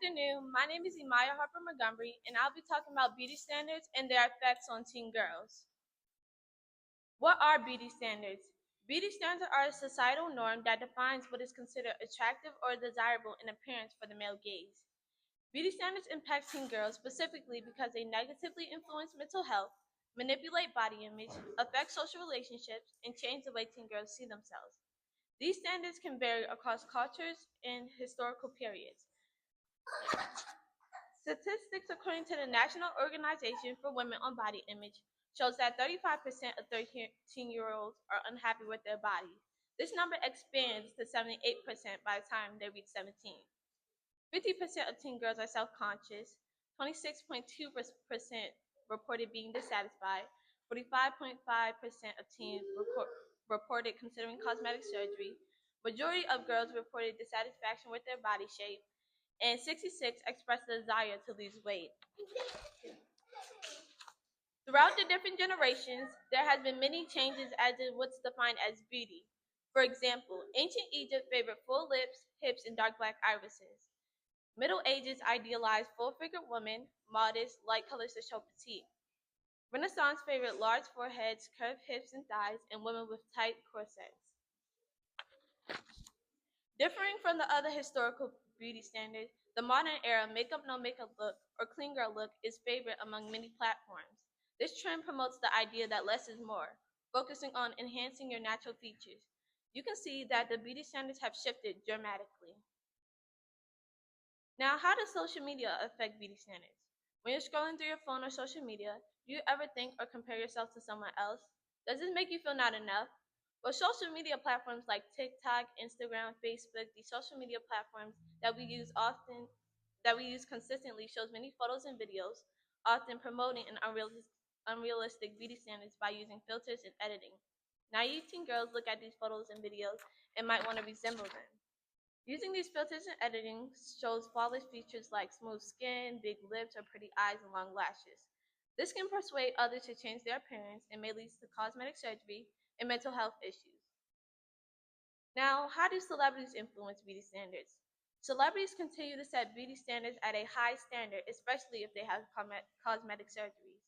afternoon. My name is Emaya Montgomery, and I'll be talking about beauty standards and their effects on teen girls. What are beauty standards? Beauty standards are a societal norm that defines what is considered attractive or desirable in appearance for the male gaze. Beauty standards impact teen girls specifically because they negatively influence mental health, manipulate body image, affect social relationships, and change the way teen girls see themselves. These standards can vary across cultures and historical periods. Statistics according to the National Organization for Women on Body Image shows that 35% of 13-year-olds are unhappy with their body. This number expands to 78% by the time they reach 17. 50% of teen girls are self-conscious. 26.2% reported being dissatisfied. 45.5% of teens reported considering cosmetic surgery. Majority of girls reported dissatisfaction with their body shape, and 66 expressed a desire to lose weight. Throughout the different generations, there has been many changes as in what's defined as beauty. For example, ancient Egypt favored full lips, hips, and dark black irises. Middle Ages idealized full-figured women, modest, light colors to show petite. Renaissance favored large foreheads, curved hips and thighs, and women with tight corsets. Differing from the other historical beauty standards, the modern era makeup no makeup look or clean girl look is favored among many platforms. This trend promotes the idea that less is more, focusing on enhancing your natural features. You can see that the beauty standards have shifted dramatically. Now, how does social media affect beauty standards? When you're scrolling through your phone or social media, do you ever think or compare yourself to someone else? Does this make you feel not enough? Well, social media platforms like TikTok, Instagram, Facebook, these social media platforms that we use consistently shows many photos and videos, often promoting an unrealistic beauty standards by using filters and editing. Naive teen girls look at these photos and videos and might want to resemble them. Using these filters and editing shows flawless features like smooth skin, big lips, or pretty eyes and long lashes. This can persuade others to change their appearance and may lead to cosmetic surgery and mental health issues. Now, how do celebrities influence beauty standards? Celebrities continue to set beauty standards at a high standard, especially if they have cosmetic surgeries.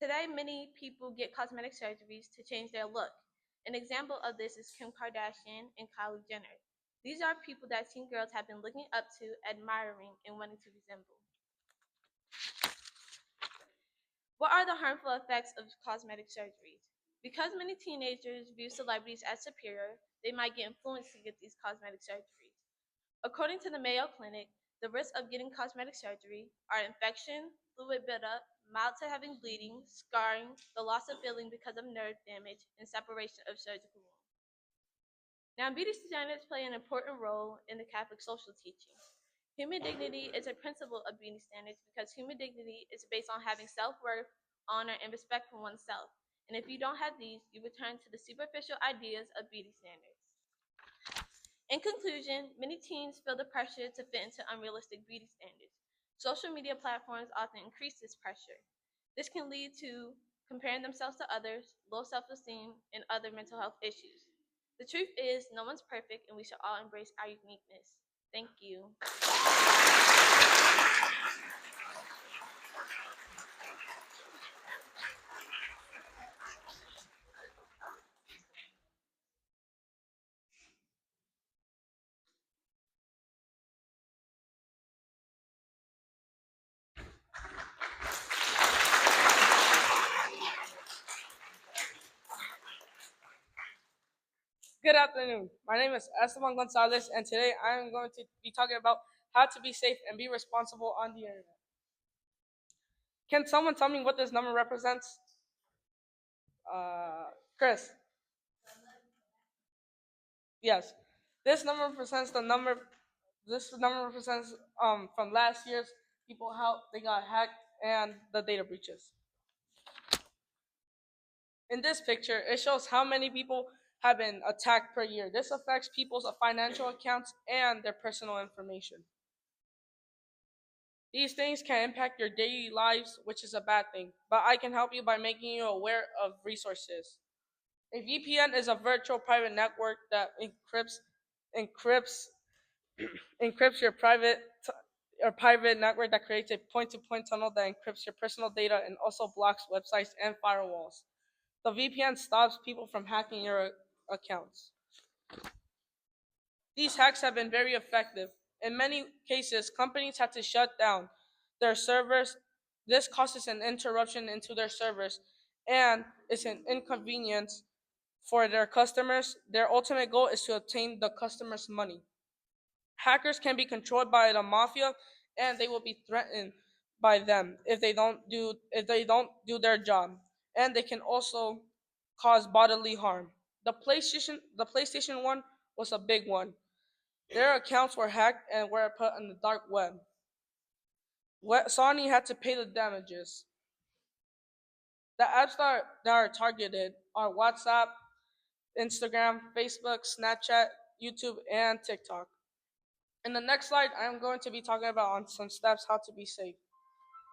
Today, many people get cosmetic surgeries to change their look. An example of this is Kim Kardashian and Kylie Jenner. These are people that teen girls have been looking up to, admiring, and wanting to resemble. What are the harmful effects of cosmetic surgeries? Because many teenagers view celebrities as superior, they might get influenced to get these cosmetic surgeries. According to the Mayo Clinic, the risks of getting cosmetic surgery are infection, fluid buildup, mild to having bleeding, scarring, the loss of feeling because of nerve damage, and separation of surgical wound. Now, beauty standards play an important role in the Catholic social teachings. Human dignity is a principle of beauty standards because human dignity is based on having self-worth, honor, and respect for oneself. And if you don't have these, you return to the superficial ideas of beauty standards. In conclusion, many teens feel the pressure to fit into unrealistic beauty standards. Social media platforms often increase this pressure. This can lead to comparing themselves to others, low self-esteem, and other mental health issues. The truth is, no one's perfect, and we should all embrace our uniqueness. Thank you. Good afternoon. My name is Esteban Gonzalez, and today I am going to be talking about how to be safe and be responsible on the internet. Can someone tell me what this number represents? Chris. Yes. This number represents the number. This number represents from last year's people how they got hacked and the data breaches. In this picture, it shows how many people have been attacked per year. This affects people's financial accounts and their personal information. These things can impact your daily lives, which is a bad thing, but I can help you by making you aware of resources. A VPN is a virtual private network that encrypts encrypts your a private network that creates a point-to-point tunnel that encrypts your personal data and also blocks websites and firewalls. The VPN stops people from hacking your accounts. These hacks have been very effective. In many cases, companies had to shut down their servers. This causes an interruption into their servers and is an inconvenience for their customers. Their ultimate goal is to obtain the customer's money. Hackers can be controlled by the mafia and they will be threatened by them if they don't do their job. And they can also cause bodily harm. The PlayStation 1 was a big one. Their accounts were hacked and were put on the dark web. Sony had to pay the damages. The apps that are targeted are WhatsApp, Instagram, Facebook, Snapchat, YouTube, and TikTok. In the next slide, I am going to be talking about on some steps how to be safe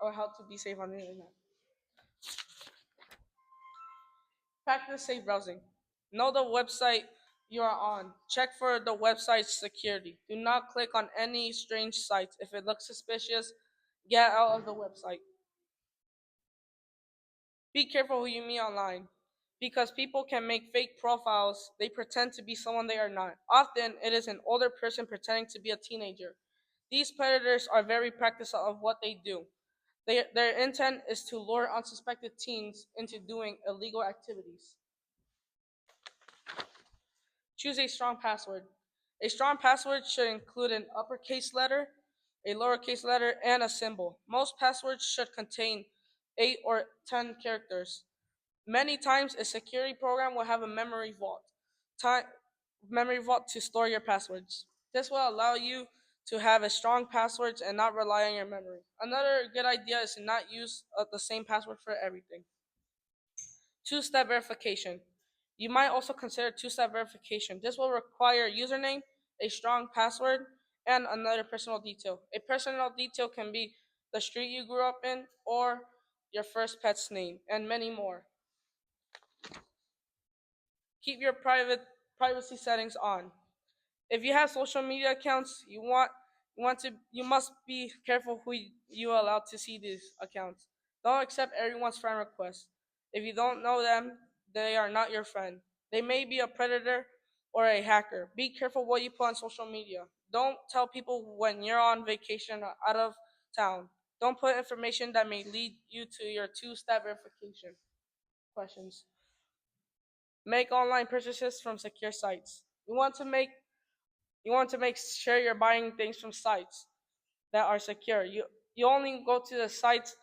or how to be safe on the internet. Practice safe browsing. Know the website you are on. Check for the website's security. Do not click on any strange sites. If it looks suspicious, get out of the website. Be careful who you meet online because people can make fake profiles. They pretend to be someone they are not. Often, it is an older person pretending to be a teenager. These predators are very practiced of what they do. Their intent is to lure unsuspected teens into doing illegal activities. Choose a strong password. A strong password should include an uppercase letter, a lowercase letter, and a symbol. Most passwords should contain 8 or 10 characters. Many times, a security program will have a ti- memory vault to store your passwords. This will allow you to have a strong passwords and not rely on your memory. Another good idea is to not use the same password for everything. Two-step verification. You might also consider two-step verification. This will require a username, a strong password, and another personal detail. A personal detail can be the street you grew up in or your first pet's name, and many more. Keep your privacy settings on. If you have social media accounts, you must be careful who you allow to see these accounts. Don't accept everyone's friend requests. If you don't know them, they are not your friend. They may be a predator or a hacker. Be careful what you put on social media. Don't tell people when you're on vacation or out of town. Don't put information that may lead you to your two-step verification questions. Make online purchases from secure sites. You want to make sure you're buying things from sites that are secure. You only go to the sites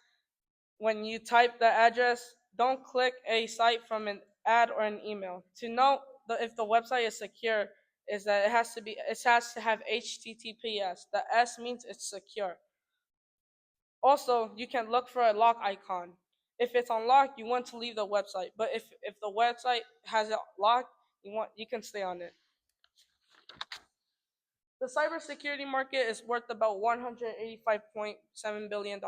when you type the address. Don't click a site from an ad or an email. To know if the website is secure is that it has to have HTTPS. The S means it's secure. Also, you can look for a lock icon. If it's unlocked, you want to leave the website. But if the website has it locked, you can stay on it. The cybersecurity market is worth about $185.7 billion.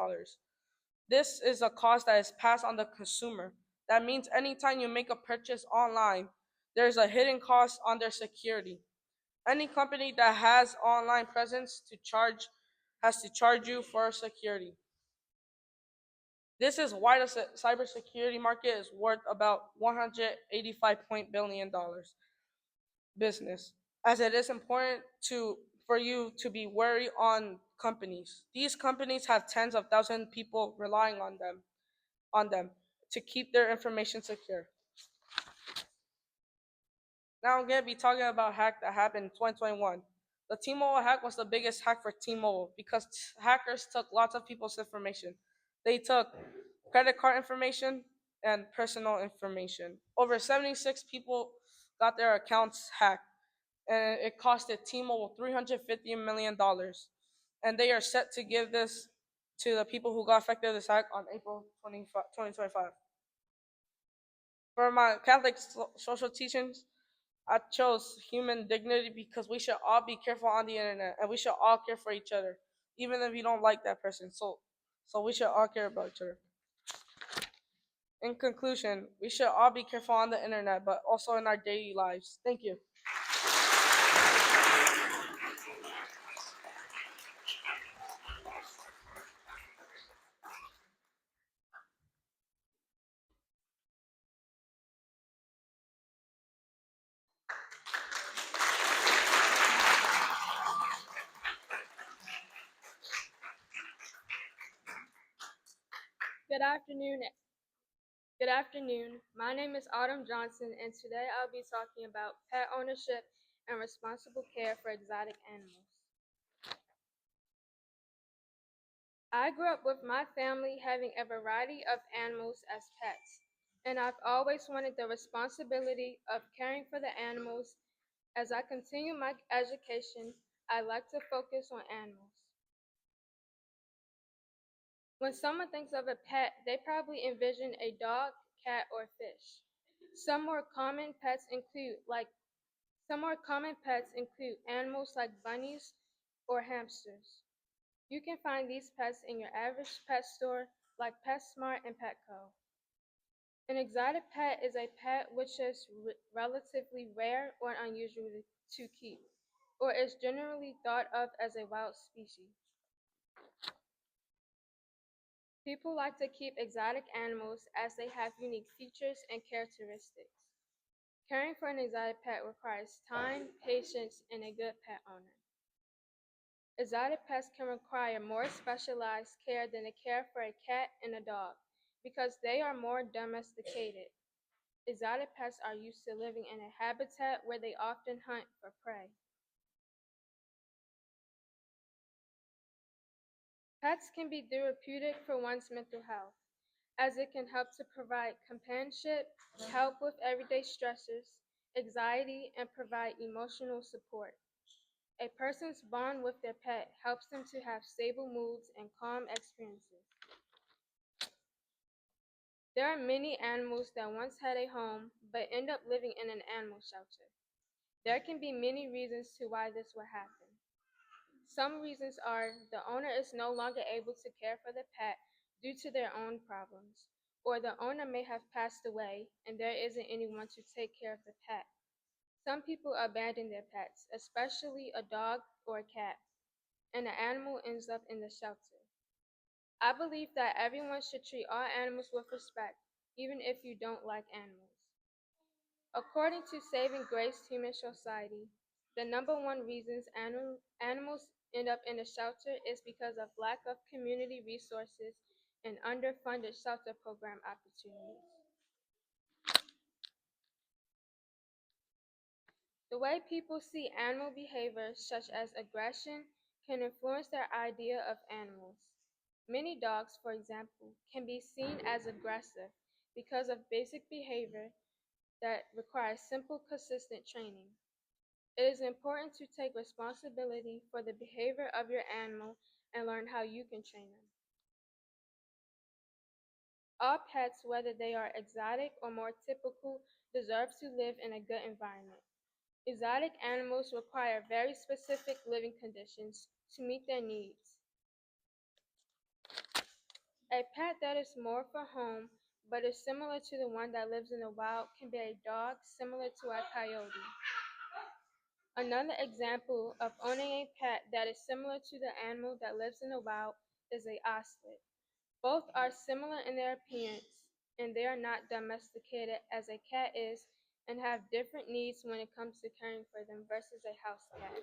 This is a cost that is passed on the consumer. That means anytime you make a purchase online, there's a hidden cost on their security. Any company that has online presence has to charge you for security. This is why the cybersecurity market is worth about $185 billion business, as it is important for you to be wary on companies. These companies have tens of thousands of people relying on them to keep their information secure. Now I'm gonna be talking about a hack that happened in 2021. The T-Mobile hack was the biggest hack for T-Mobile because hackers took lots of people's information. They took credit card information and personal information. Over 76 people got their accounts hacked, and it costed T-Mobile $350 million. And they are set to give this to the people who got affected by this hack on April 2025. For my Catholic social teachings, I chose human dignity because we should all be careful on the internet and we should all care for each other, even if you don't like that person. So we should all care about each other. In conclusion, we should all be careful on the internet, but also in our daily lives. Thank you. Good afternoon. Good afternoon. My name is Autumn Johnson, and today I'll be talking about pet ownership and responsible care for exotic animals. I grew up with my family having a variety of animals as pets, and I've always wanted the responsibility of caring for the animals. As I continue my education, I like to focus on animals. When someone thinks of a pet, they probably envision a dog, cat, or fish. Some more common pets include like Some more common pets include animals like bunnies or hamsters. You can find these pets in your average pet store like PetSmart and Petco. An exotic pet is a pet which is relatively rare or unusual to keep, or is generally thought of as a wild species. People like to keep exotic animals as they have unique features and characteristics. Caring for an exotic pet requires time, patience, and a good pet owner. Exotic pets can require more specialized care than the care for a cat and a dog because they are more domesticated. Exotic pets are used to living in a habitat where they often hunt for prey. Pets can be therapeutic for one's mental health, as it can help to provide companionship, help with everyday stressors, anxiety, and provide emotional support. A person's bond with their pet helps them to have stable moods and calm experiences. There are many animals that once had a home but end up living in an animal shelter. There can be many reasons to why this will happen. Some reasons are the owner is no longer able to care for the pet due to their own problems, or the owner may have passed away and there isn't anyone to take care of the pet. Some people abandon their pets, especially a dog or a cat, and the animal ends up in the shelter. I believe that everyone should treat all animals with respect, even if you don't like animals. According to Saving Grace Human Society, the number one reasons animals end up in a shelter is because of lack of community resources and underfunded shelter program opportunities. The way people see animal behavior, such as aggression, can influence their idea of animals. Many dogs, for example, can be seen as aggressive because of basic behavior that requires simple, consistent training. It is important to take responsibility for the behavior of your animal and learn how you can train them. All pets, whether they are exotic or more typical, deserve to live in a good environment. Exotic animals require very specific living conditions to meet their needs. A pet that is more for home but is similar to the one that lives in the wild can be a dog similar to a coyote. Another example of owning a pet that is similar to the animal that lives in the wild is a ocelot. Both are similar in their appearance, and they are not domesticated as a cat is and have different needs when it comes to caring for them versus a house cat.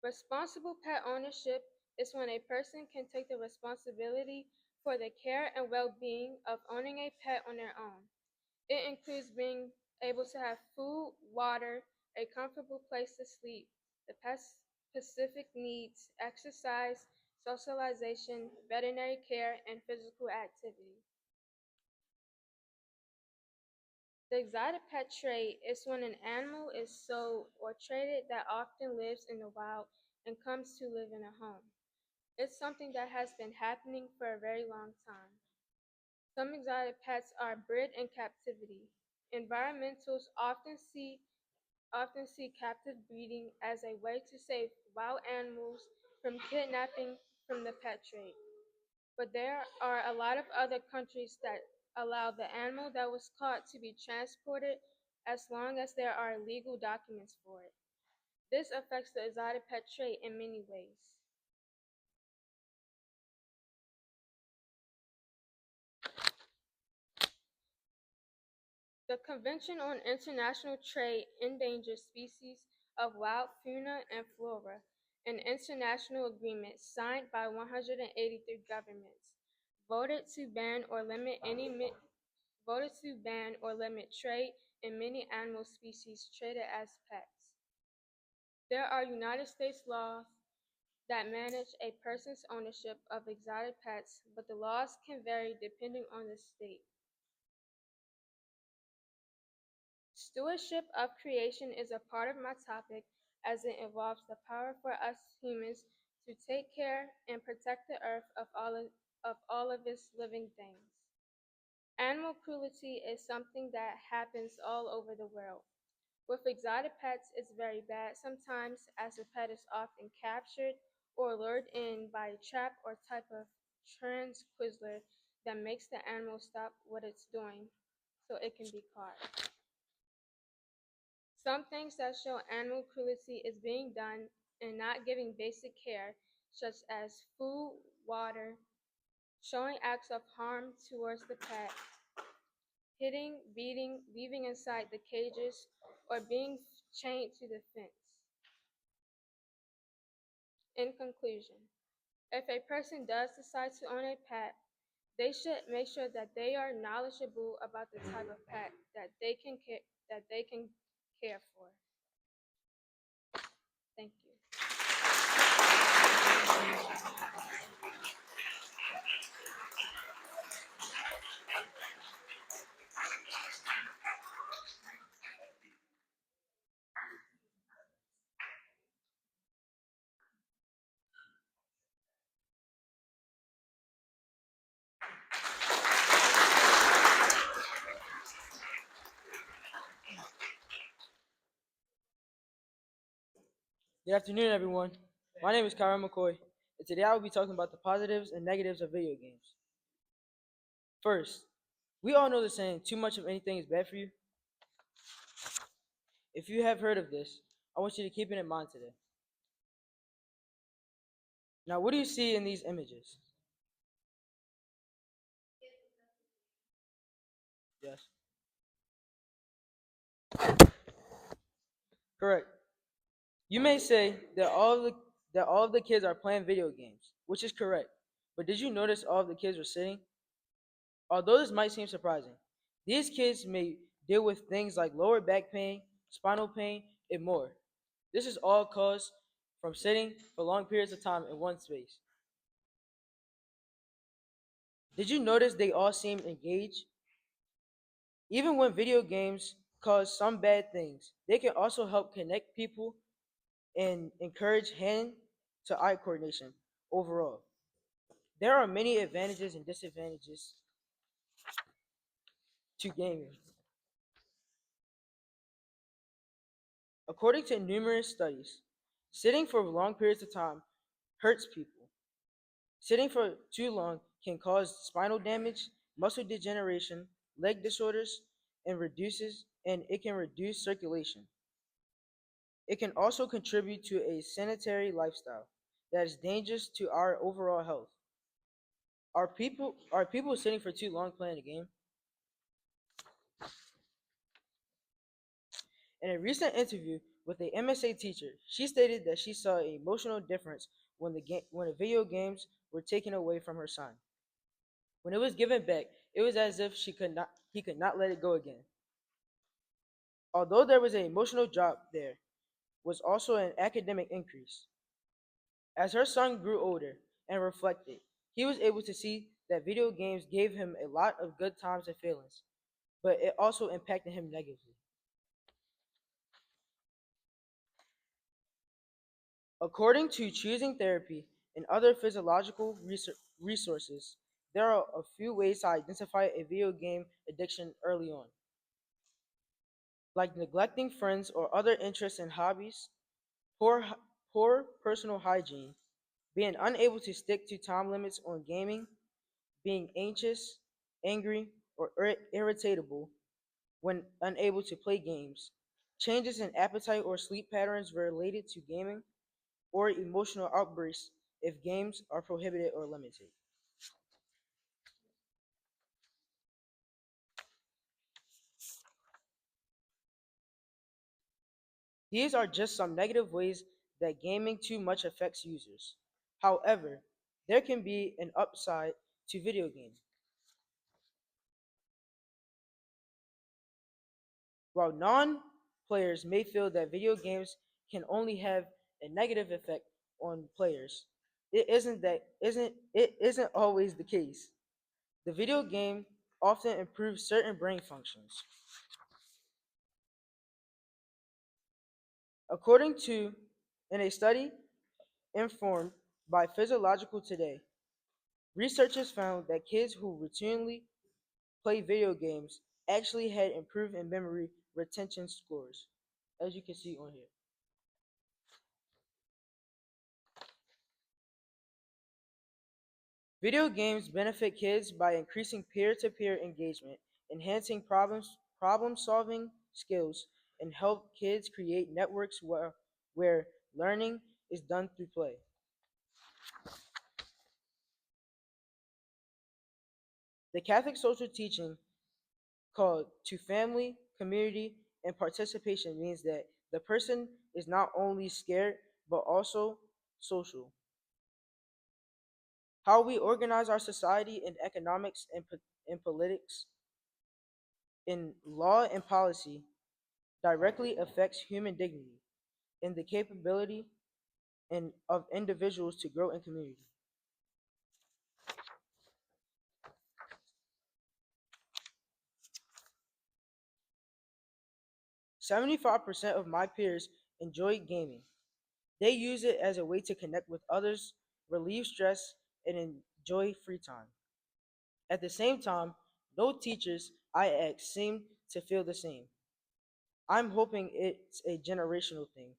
Responsible pet ownership is when a person can take the responsibility for the care and well-being of owning a pet on their own. It includes being able to have food, water, a comfortable place to sleep, the pet's specific needs, exercise, socialization, veterinary care, and physical activity. The exotic pet trade is when an animal is sold or traded that often lives in the wild and comes to live in a home. It's something that has been happening for a very long time. Some exotic pets are bred in captivity. Environmentalists often see captive breeding as a way to save wild animals from kidnapping from the pet trade. But there are a lot of other countries that allow the animal that was caught to be transported as long as there are legal documents for it. This affects the exotic pet trade in many ways. The Convention on International Trade Endangered Species of Wild Fauna and Flora an international agreement signed by 183 governments, voted to ban or limit any voted to ban or limit trade in many animal species traded as pets. There are United States laws that manage a person's ownership of exotic pets, but the laws can vary depending on the state. Stewardship of creation is a part of my topic as it involves the power for us humans to take care and protect the earth of all of its living things. Animal cruelty is something that happens all over the world. With exotic pets, it's very bad sometimes, as the pet is often captured or lured in by a trap or type of tranquilizer that makes the animal stop what it's doing so it can be caught. Some things that show animal cruelty is being done and not giving basic care, such as food, water, showing acts of harm towards the pet, hitting, beating, leaving inside the cages, or being chained to the fence. In conclusion, if a person does decide to own a pet, they should make sure that they are knowledgeable about the type of pet that they can care for. Thank you. Good afternoon, everyone. My name is Kyron McCoy, and today I will be talking about the positives and negatives of video games. First, we all know the saying, too much of anything is bad for you. If you have heard of this, I want you to keep it in mind today. Now, what do you see in these images? Yes, correct. You may say that all of the kids are playing video games, which is correct. But did you notice all of the kids were sitting? Although this might seem surprising, these kids may deal with things like lower back pain, spinal pain, and more. This is all caused from sitting for long periods of time in one space. Did you notice they all seemed engaged? Even when video games cause some bad things, they can also help connect people and encourage hand to eye coordination overall. There are many advantages and disadvantages to gaming. According to numerous studies, sitting for long periods of time hurts people. Sitting for too long can cause spinal damage, muscle degeneration, leg disorders, and it can reduce circulation. It can also contribute to a sedentary lifestyle that is dangerous to our overall health. Are people sitting for too long playing a game? In a recent interview with a MSA teacher, she stated that she saw an emotional difference when the video games were taken away from her son. When it was given back, it was as if he could not let it go again. Although there was an emotional drop, there was also an academic increase. As her son grew older and reflected, he was able to see that video games gave him a lot of good times and feelings, but it also impacted him negatively. According to choosing therapy and other physiological resources, there are a few ways to identify a video game addiction early on, like neglecting friends or other interests and hobbies, poor, poor personal hygiene, being unable to stick to time limits on gaming, being anxious, angry, or irritable when unable to play games, changes in appetite or sleep patterns related to gaming, or emotional outbursts if games are prohibited or limited. These are just some negative ways that gaming too much affects users. However, there can be an upside to video games. While non-players may feel that video games can only have a negative effect on players, it isn't always the case. The video game often improves certain brain functions. According to in a study informed by Physiological Today, researchers found that kids who routinely play video games actually had improved in memory retention scores, as you can see on here. Video games benefit kids by increasing peer-to-peer engagement, enhancing problem-solving skills, and help kids create networks where learning is done through play. The Catholic social teaching called to family, community, and participation means that the person is not only scared but also social. How we organize our society in economics and politics, in law and policy, directly affects human dignity and the capability of individuals to grow in community. 75% of my peers enjoy gaming. They use it as a way to connect with others, relieve stress, and enjoy free time. At the same time, no teachers I ask seem to feel the same. I'm hoping it's a generational thing.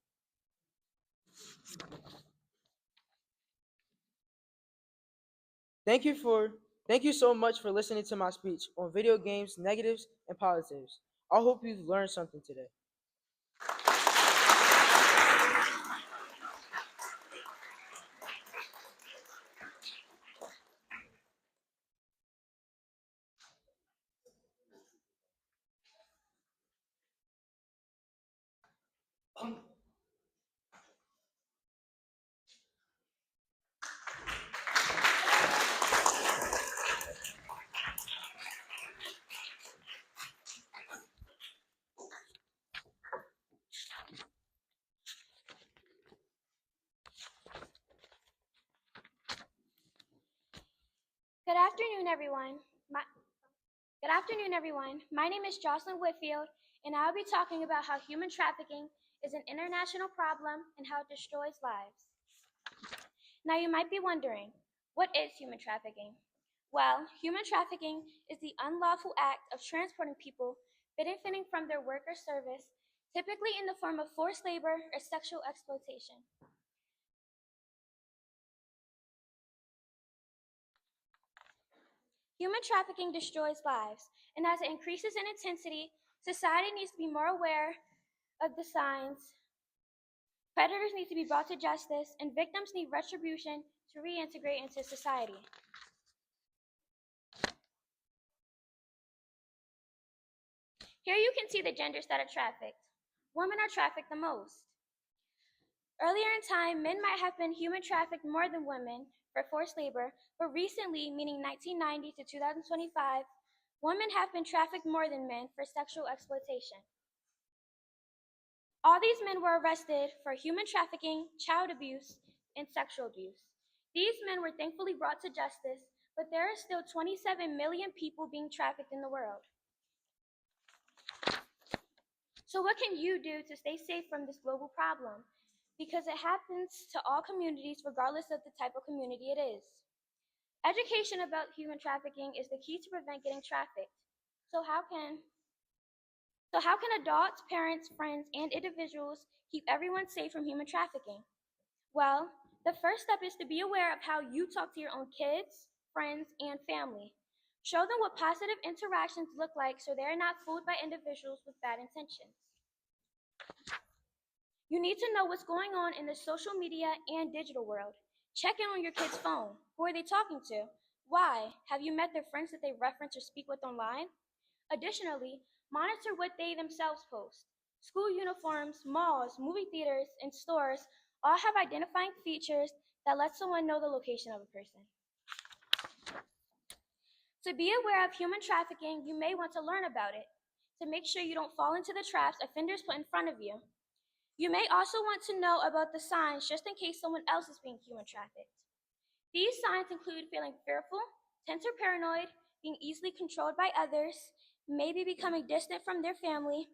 Thank you for thank you so much for listening to my speech on video games, negatives, and positives. I hope you've learned something today. Good afternoon, everyone. My, Good afternoon, everyone. My name is Jocelyn Whitfield, and I'll be talking about how human trafficking is an international problem and how it destroys lives. Now, you might be wondering, what is human trafficking? Well, human trafficking is the unlawful act of transporting people benefiting from their work or service, typically in the form of forced labor or sexual exploitation. Human trafficking destroys lives, and as it increases in intensity, society needs to be more aware of the signs. Predators need to be brought to justice, and victims need retribution to reintegrate into society. Here you can see the genders that are trafficked. Women are trafficked the most. Earlier in time, men might have been human trafficked more than women for forced labor, but recently, meaning 1990 to 2025, women have been trafficked more than men for sexual exploitation. All these men were arrested for human trafficking, child abuse, and sexual abuse. These men were thankfully brought to justice, but there are still 27 million people being trafficked in the world. So what can you do to stay safe from this global problem? Because it happens to all communities regardless of the type of community it is. Education about human trafficking is the key to prevent getting trafficked. So how can adults, parents, friends, and individuals keep everyone safe from human trafficking? Well, the first step is to be aware of how you talk to your own kids, friends, and family. Show them what positive interactions look like so they are not fooled by individuals with bad intentions. You need to know what's going on in the social media and digital world. Check in on your kid's phone. Who are they talking to? Why? Have you met their friends that they reference or speak with online? Additionally, monitor what they themselves post. School uniforms, malls, movie theaters, and stores All have identifying features that let someone know the location of a person. To be aware of human trafficking, you may want to learn about it to make sure you don't fall into the traps offenders put in front of you. You may also want to know about the signs just in case someone else is being human trafficked. These signs include feeling fearful, tense or paranoid, being easily controlled by others, maybe becoming distant from their family,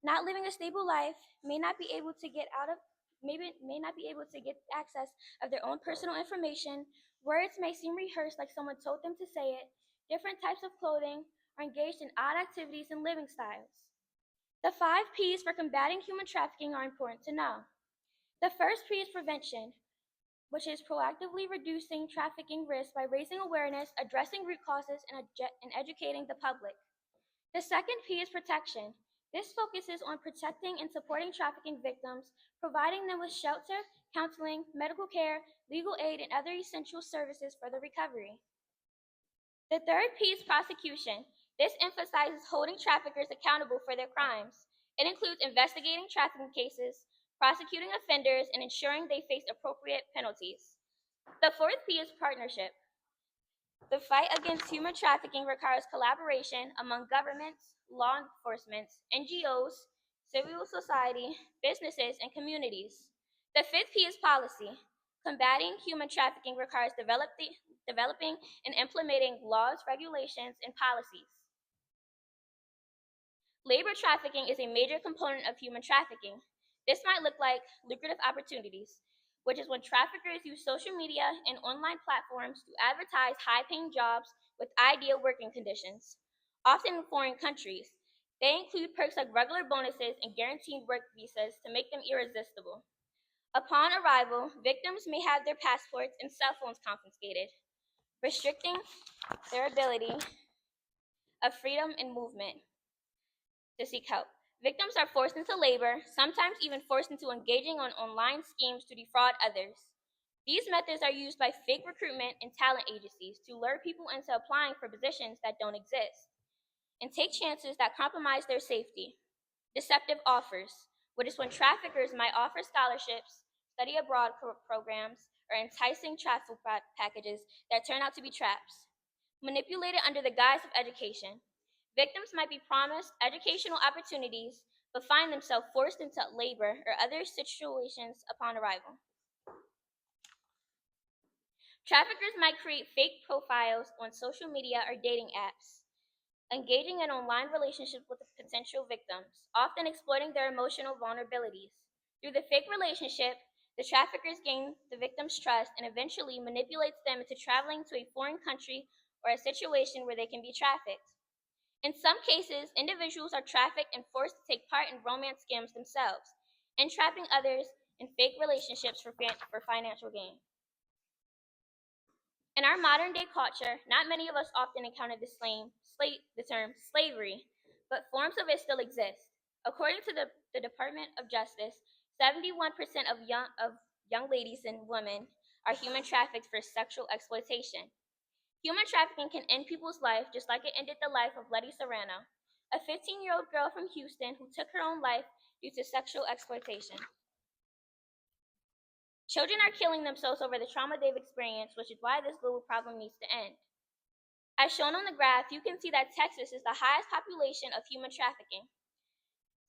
not living a stable life, may not be able to get access of their own personal information, words may seem rehearsed like someone told them to say it, different types of clothing, or engaged in odd activities and living styles. The 5 P's for combating human trafficking are important to know. The first P is prevention, which is proactively reducing trafficking risk by raising awareness, addressing root causes, and educating the public. The second P is protection. This focuses on protecting and supporting trafficking victims, providing them with shelter, counseling, medical care, legal aid, and other essential services for their recovery. The third P is prosecution. This emphasizes holding traffickers accountable for their crimes. It includes investigating trafficking cases, prosecuting offenders, and ensuring they face appropriate penalties. The fourth P is partnership. The fight against human trafficking requires collaboration among governments, law enforcement, NGOs, civil society, businesses, and communities. The fifth P is policy. Combating human trafficking requires developing and implementing laws, regulations, and policies. Labor trafficking is a major component of human trafficking. This might look like lucrative opportunities, which is when traffickers use social media and online platforms to advertise high-paying jobs with ideal working conditions, often in foreign countries. They include perks like regular bonuses and guaranteed work visas to make them irresistible. Upon arrival, victims may have their passports and cell phones confiscated, restricting their ability of freedom and movement to seek help. Victims are forced into labor, sometimes even forced into engaging on online schemes to defraud others. These methods are used by fake recruitment and talent agencies to lure people into applying for positions that don't exist and take chances that compromise their safety. Deceptive offers, which is when traffickers might offer scholarships, study abroad programs, or enticing travel packages that turn out to be traps. Manipulated under the guise of education. Victims might be promised educational opportunities, but find themselves forced into labor or other situations upon arrival. Traffickers might create fake profiles on social media or dating apps, engaging in online relationships with potential victims, often exploiting their emotional vulnerabilities. Through the fake relationship, the traffickers gain the victim's trust and eventually manipulates them into traveling to a foreign country or a situation where they can be trafficked. In some cases, individuals are trafficked and forced to take part in romance scams themselves, entrapping others in fake relationships for financial gain. In our modern day culture, not many of us often encounter the term slavery, but forms of it still exist. According to the Department of Justice, 71% of young ladies and women are human trafficked for sexual exploitation. Human trafficking can end people's life just like it ended the life of Letty Serrano, a 15-year-old girl from Houston who took her own life due to sexual exploitation. Children are killing themselves over the trauma they've experienced, which is why this global problem needs to end. As shown on the graph, you can see that Texas is the highest population of human trafficking.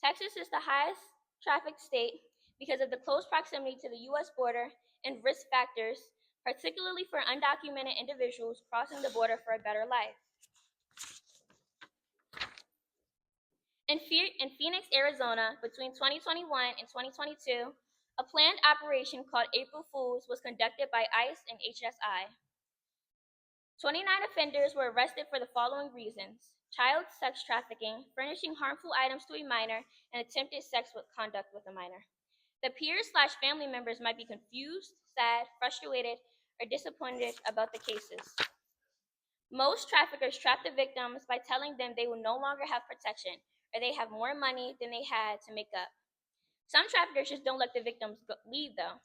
Texas is the highest trafficked state because of the close proximity to the U.S. border and risk factors, particularly for undocumented individuals crossing the border for a better life. In Phoenix, Arizona, between 2021 and 2022, a planned operation called April Fools was conducted by ICE and HSI. 29 offenders were arrested for the following reasons: child sex trafficking, furnishing harmful items to a minor, and attempted sex conduct with a minor. The peers/family members might be confused, sad, frustrated, or disappointed about the cases. Most traffickers trap the victims by telling them they will no longer have protection, or they have more money than they had to make up. Some traffickers just don't let the victims leave, though.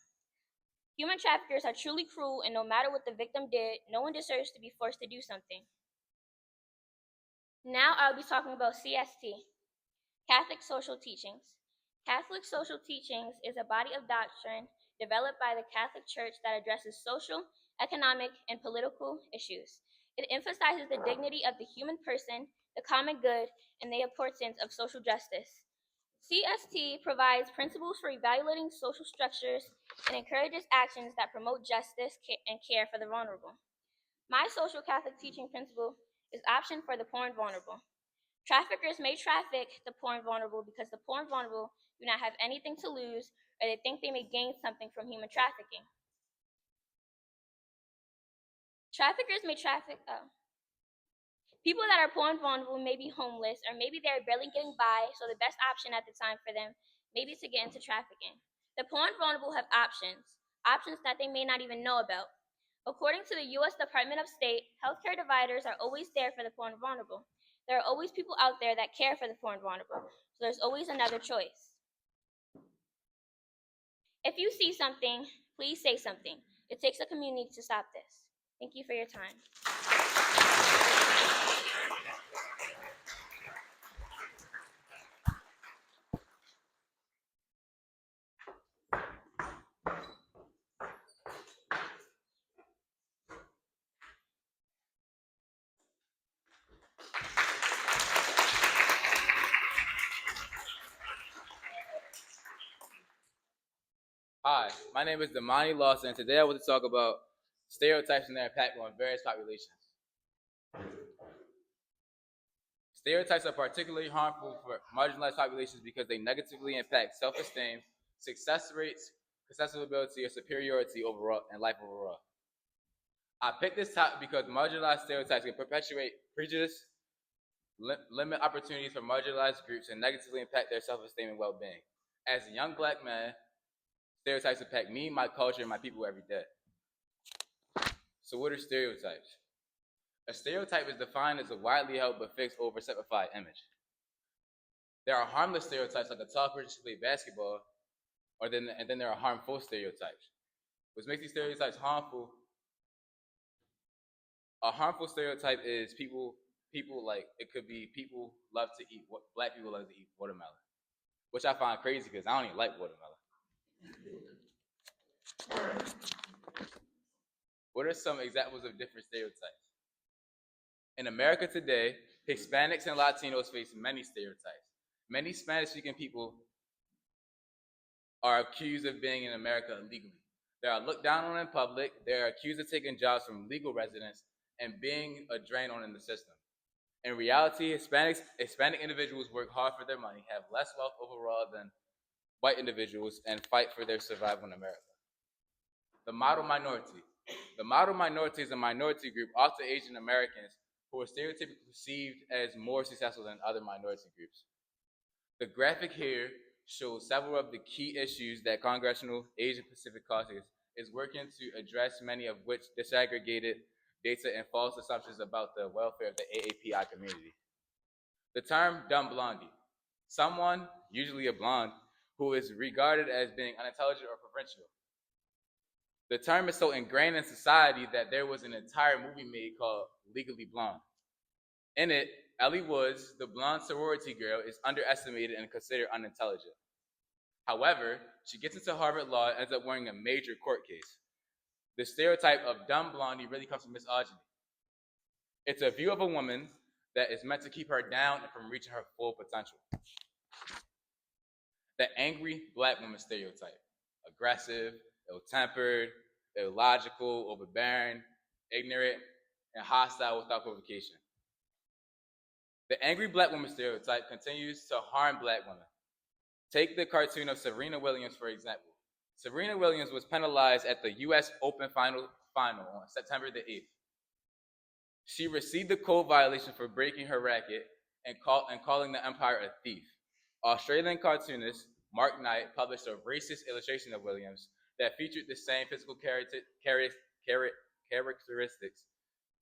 Human traffickers are truly cruel, and no matter what the victim did, no one deserves to be forced to do something. Now I'll be talking about CST, Catholic Social Teachings. Catholic Social Teachings is a body of doctrine developed by the Catholic Church that addresses social, economic, and political issues. It emphasizes the dignity of the human person, the common good, and the importance of social justice. CST provides principles for evaluating social structures and encourages actions that promote justice and care for the vulnerable. My social Catholic teaching principle is option for the poor and vulnerable. Traffickers may traffic the poor and vulnerable because the poor and vulnerable do not have anything to lose or they think they may gain something from human trafficking. Traffickers may traffic people that are poor and vulnerable may be homeless or maybe they're barely getting by, so the best option at the time for them may be to get into trafficking. The poor and vulnerable have options that they may not even know about. According to the U.S. Department of State, healthcare providers are always there for the poor and vulnerable. There are always people out there that care for the poor and vulnerable, so there's always another choice. If you see something, please say something. It takes a community to stop this. Thank you for your time. Hi, my name is Damani Lawson, and today I want to talk about stereotypes and their impact on various populations. Stereotypes are particularly harmful for marginalized populations because they negatively impact self-esteem, success rates, accessibility, or superiority overall, and life overall. I picked this topic because marginalized stereotypes can perpetuate prejudice, limit opportunities for marginalized groups, and negatively impact their self-esteem and well-being. As a young black man, stereotypes impact me, my culture, and my people every day. So what are stereotypes? A stereotype is defined as a widely held but fixed or oversimplified image. There are harmless stereotypes like a tall person should play basketball, and then there are harmful stereotypes. What makes these stereotypes harmful? A harmful stereotype is people like it could be people love to eat what black people love to eat watermelon, which I find crazy because I don't even like watermelon. What are some examples of different stereotypes? In America today, Hispanics and Latinos face many stereotypes. Many Spanish-speaking people are accused of being in America illegally. They are looked down on in public. They are accused of taking jobs from legal residents and being a drain on in the system. In reality, Hispanic individuals work hard for their money, have less wealth overall than white individuals, and fight for their survival in America. The model minority. The model minority is a minority group, often Asian Americans, who are stereotypically perceived as more successful than other minority groups. The graphic here shows several of the key issues that Congressional Asia Pacific Caucus is working to address, many of which disaggregated data and false assumptions about the welfare of the AAPI community. The term dumb blondie. Someone, usually a blonde, who is regarded as being unintelligent or provincial. The term is so ingrained in society that there was an entire movie made called Legally Blonde. In it, Ellie Woods, the blonde sorority girl, is underestimated and considered unintelligent. However, she gets into Harvard Law and ends up winning a major court case. The stereotype of dumb blondie really comes from misogyny. It's a view of a woman that is meant to keep her down and from reaching her full potential. The angry black woman stereotype. Aggressive, ill-tempered, illogical, overbearing, ignorant, and hostile without provocation. The angry black woman stereotype continues to harm black women. Take the cartoon of Serena Williams, for example. Serena Williams was penalized at the U.S. Open final on September the 8th. She received the code violation for breaking her racket and calling the umpire a thief. Australian cartoonist Mark Knight published a racist illustration of Williams that featured the same physical characteristics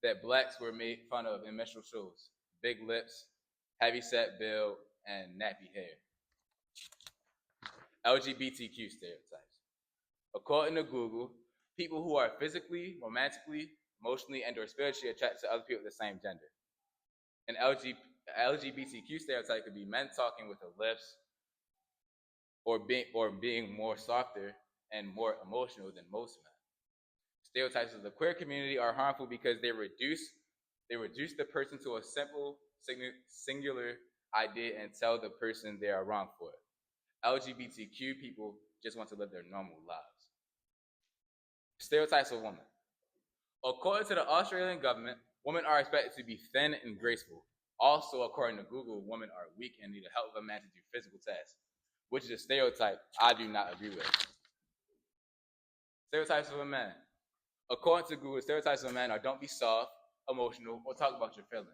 that blacks were made fun of in minstrel shows: big lips, heavy-set build, and nappy hair. LGBTQ stereotypes. According to Google, people who are physically, romantically, emotionally, and or spiritually attracted to other people of the same gender. An LGBTQ stereotype could be men talking with a lisp or being more softer and more emotional than most men. Stereotypes of the queer community are harmful because they reduce the person to a simple singular idea and tell the person they are wrong for it. LGBTQ people just want to live their normal lives. Stereotypes of women. According to the Australian government, women are expected to be thin and graceful. Also, according to Google, women are weak and need the help of a man to do physical tasks, which is a stereotype I do not agree with. Stereotypes of a man. According to Google, stereotypes of a man are don't be soft, emotional, or talk about your feelings.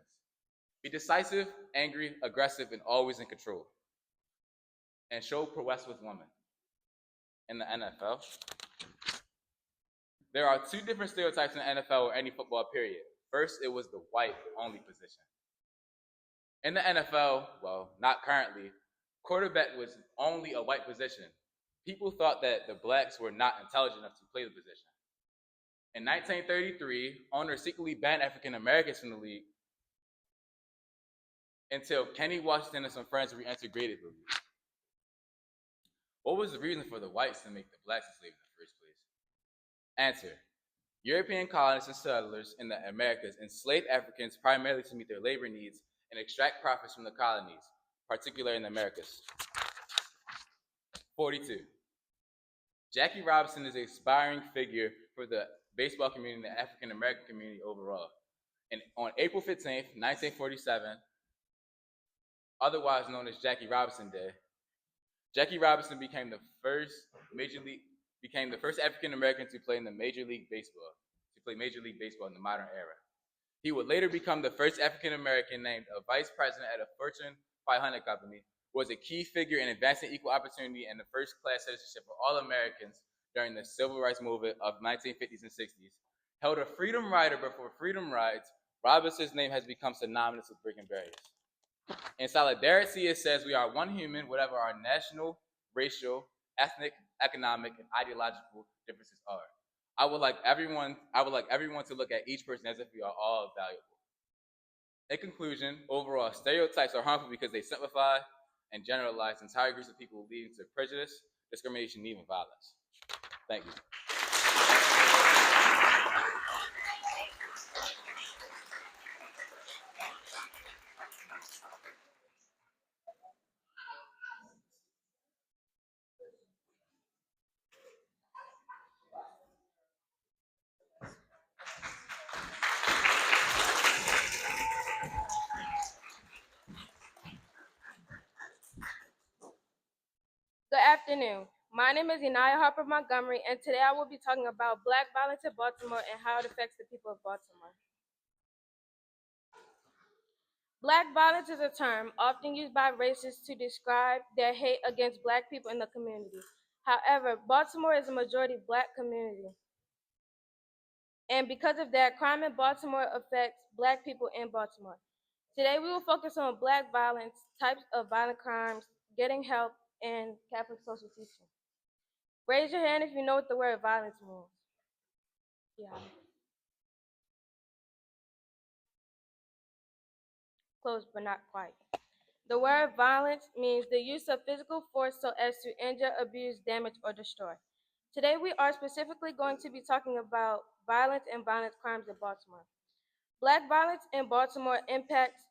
Be decisive, angry, aggressive, and always in control. And show prowess with women. In the NFL, there are two different stereotypes in the NFL or any football period. First, it was the white only position. In the NFL, well, not currently, quarterback was only a white position. People thought that the blacks were not intelligent enough to play the position. In 1933, owners secretly banned African Americans from the league until Kenny Washington and some friends reintegrated the league. What was the reason for the whites to make the blacks enslaved in the first place? Answer. European colonists and settlers in the Americas enslaved Africans primarily to meet their labor needs and extract profits from the colonies, particularly in the Americas. 42. Jackie Robinson is an inspiring figure for the baseball community and the African American community overall. And on April 15th, 1947, otherwise known as Jackie Robinson Day, Jackie Robinson became the first African American to play in the Major League Baseball, in the modern era. He would later become the first African American named a vice president at a Fortune 500 company, was a key figure in advancing equal opportunity and the first class citizenship for all Americans during the civil rights movement of 1950s and 60s. Held a freedom rider before freedom rides, Robinson's name has become synonymous with breaking barriers. In solidarity, it says we are one human, whatever our national, racial, ethnic, economic, and ideological differences are. I would like everyone to look at each person as if we are all valuable. In conclusion, overall, stereotypes are harmful because they simplify and generalize entire groups of people, leading to prejudice, discrimination, and even violence. Thank you. Good afternoon. My name is Enaya Harper Montgomery, and today I will be talking about Black violence in Baltimore and how it affects the people of Baltimore. Black violence is a term often used by racists to describe their hate against Black people in the community. However, Baltimore is a majority Black community. And because of that, crime in Baltimore affects Black people in Baltimore. Today, we will focus on Black violence, types of violent crimes, getting help, and Catholic social teaching. Raise your hand if you know what the word violence means. Yeah. Close, but not quite. The word violence means the use of physical force so as to injure, abuse, damage, or destroy. Today, we are specifically going to be talking about violence and violent crimes in Baltimore. Black violence in Baltimore impacts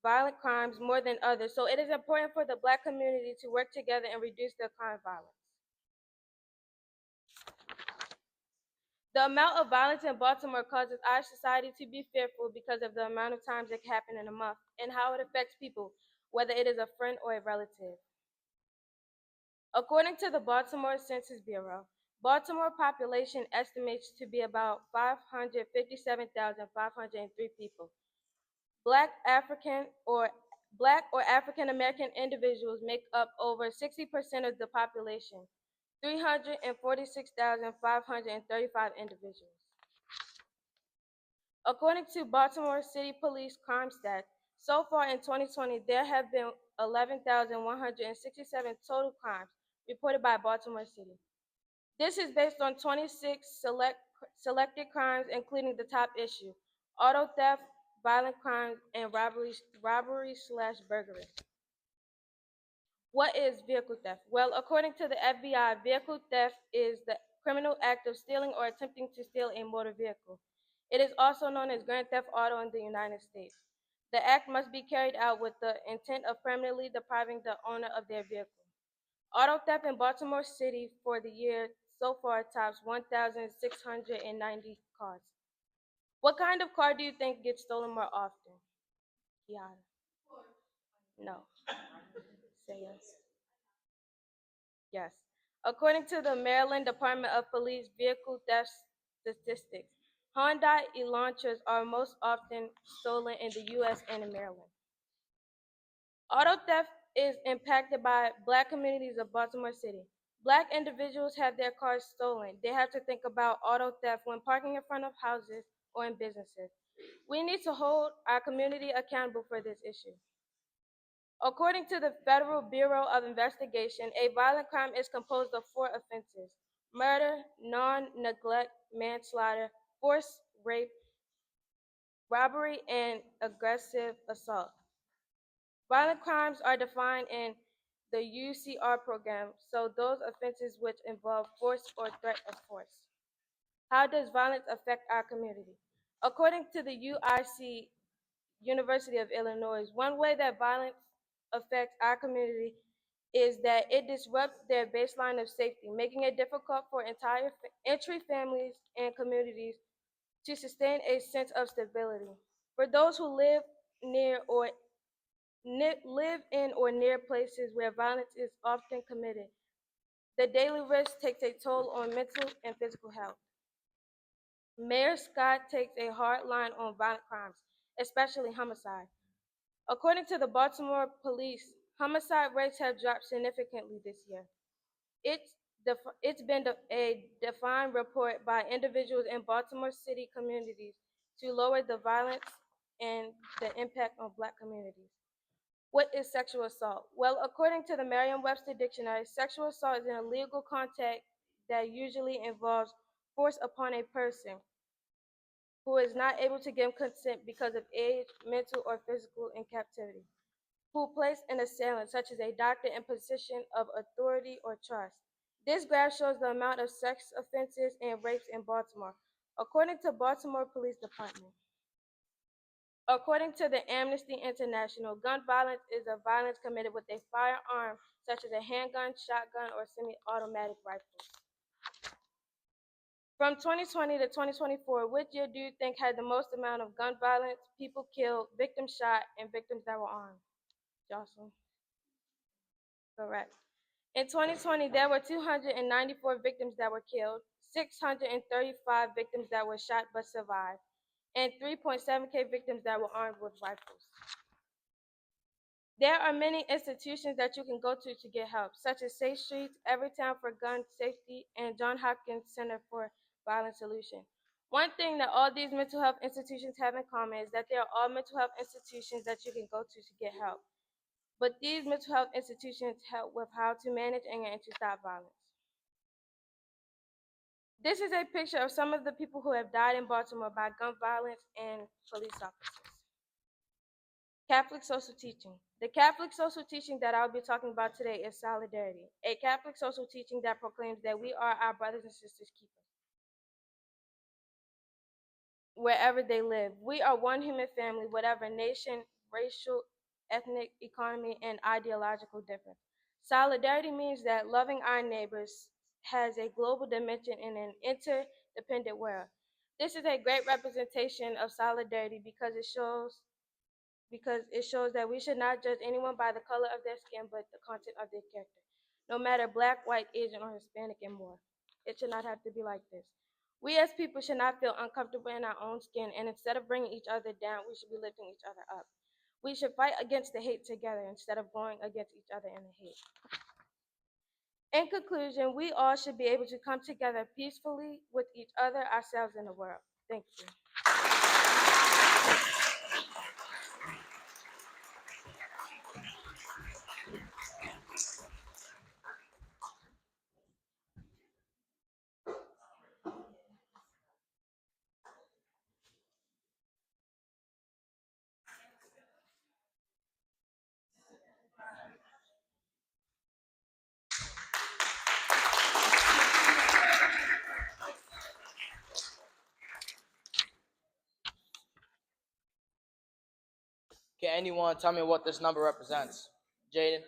violent crimes more than others, so it is important for the Black community to work together and reduce the crime violence. The amount of violence in Baltimore causes our society to be fearful because of the amount of times it can happen in a month and how it affects people, whether it is a friend or a relative. According to the Baltimore Census Bureau, Baltimore population estimates to be about 557,503 people. Black or African American individuals make up over 60% of the population, 346,535 individuals. According to Baltimore City Police crime stats, so far in 2020, there have been 11,167 total crimes reported by Baltimore City. This is based on 26 selected crimes, including the top issue, auto theft, violent crimes, and robbery/burglary. What is vehicle theft? Well, according to the FBI, vehicle theft is the criminal act of stealing or attempting to steal a motor vehicle. It is also known as grand theft auto in the United States. The act must be carried out with the intent of permanently depriving the owner of their vehicle. Auto theft in Baltimore City for the year so far tops 1,690 cars. What kind of car do you think gets stolen more often? Kiara. No. Say yes. Yes. According to the Maryland Department of Police vehicle theft statistics, Hyundai Elantras are most often stolen in the U.S. and in Maryland. Auto theft is impacted by Black communities of Baltimore City. Black individuals have their cars stolen. They have to think about auto theft when parking in front of houses or in businesses. We need to hold our community accountable for this issue. According to the Federal Bureau of Investigation, a violent crime is composed of four offenses: murder, non-neglect, manslaughter, forced rape, robbery, and aggressive assault. Violent crimes are defined in the UCR program, so those offenses which involve force or threat of force. How does violence affect our community? According to the UIC, University of Illinois, one way that violence affects our community is that it disrupts their baseline of safety, making it difficult for entire entry families and communities to sustain a sense of stability. For those who live near or live in or near places where violence is often committed, the daily risk takes a toll on mental and physical health. Mayor Scott takes a hard line on violent crimes, especially homicide. According to the Baltimore police, homicide rates have dropped significantly this year. It's, it's been a defined report by individuals in Baltimore City communities to lower the violence and the impact on Black communities. What is sexual assault? Well, according to the Merriam-Webster Dictionary, sexual assault is an illegal contact that usually involves force upon a person who is not able to give consent because of age, mental, or physical incapacity, who place an assailant, such as a doctor, in position of authority or trust. This graph shows the amount of sex offenses and rapes in Baltimore, according to Baltimore Police Department. According to the Amnesty International, gun violence is a violence committed with a firearm, such as a handgun, shotgun, or semi-automatic rifle. From 2020 to 2024, which year do you think had the most amount of gun violence, people killed, victims shot, and victims that were armed? Jocelyn. Correct. In 2020, there were 294 victims that were killed, 635 victims that were shot but survived, and 3.7K victims that were armed with rifles. There are many institutions that you can go to get help, such as Safe Streets, Everytown for Gun Safety, and Johns Hopkins Center for Violence Solution. One thing that all these mental health institutions have in common is that they are all mental health institutions that you can go to get help. But these mental health institutions help with how to manage anger and to stop violence. This is a picture of some of the people who have died in Baltimore by gun violence and police officers. Catholic social teaching. The Catholic social teaching that I'll be talking about today is solidarity, a Catholic social teaching that proclaims that we are our brothers and sisters' keepers, wherever they live. We are one human family, whatever nation, racial, ethnic, economy, and ideological difference. Solidarity means that loving our neighbors has a global dimension in an interdependent world. This is a great representation of solidarity because it shows that we should not judge anyone by the color of their skin, but the content of their character. No matter Black, white, Asian, or Hispanic, and more. It should not have to be like this. We as people should not feel uncomfortable in our own skin, and instead of bringing each other down, we should be lifting each other up. We should fight against the hate together instead of going against each other in the hate. In conclusion, we all should be able to come together peacefully with each other, ourselves, and the world. Thank you. Can anyone tell me what this number represents? Jaden?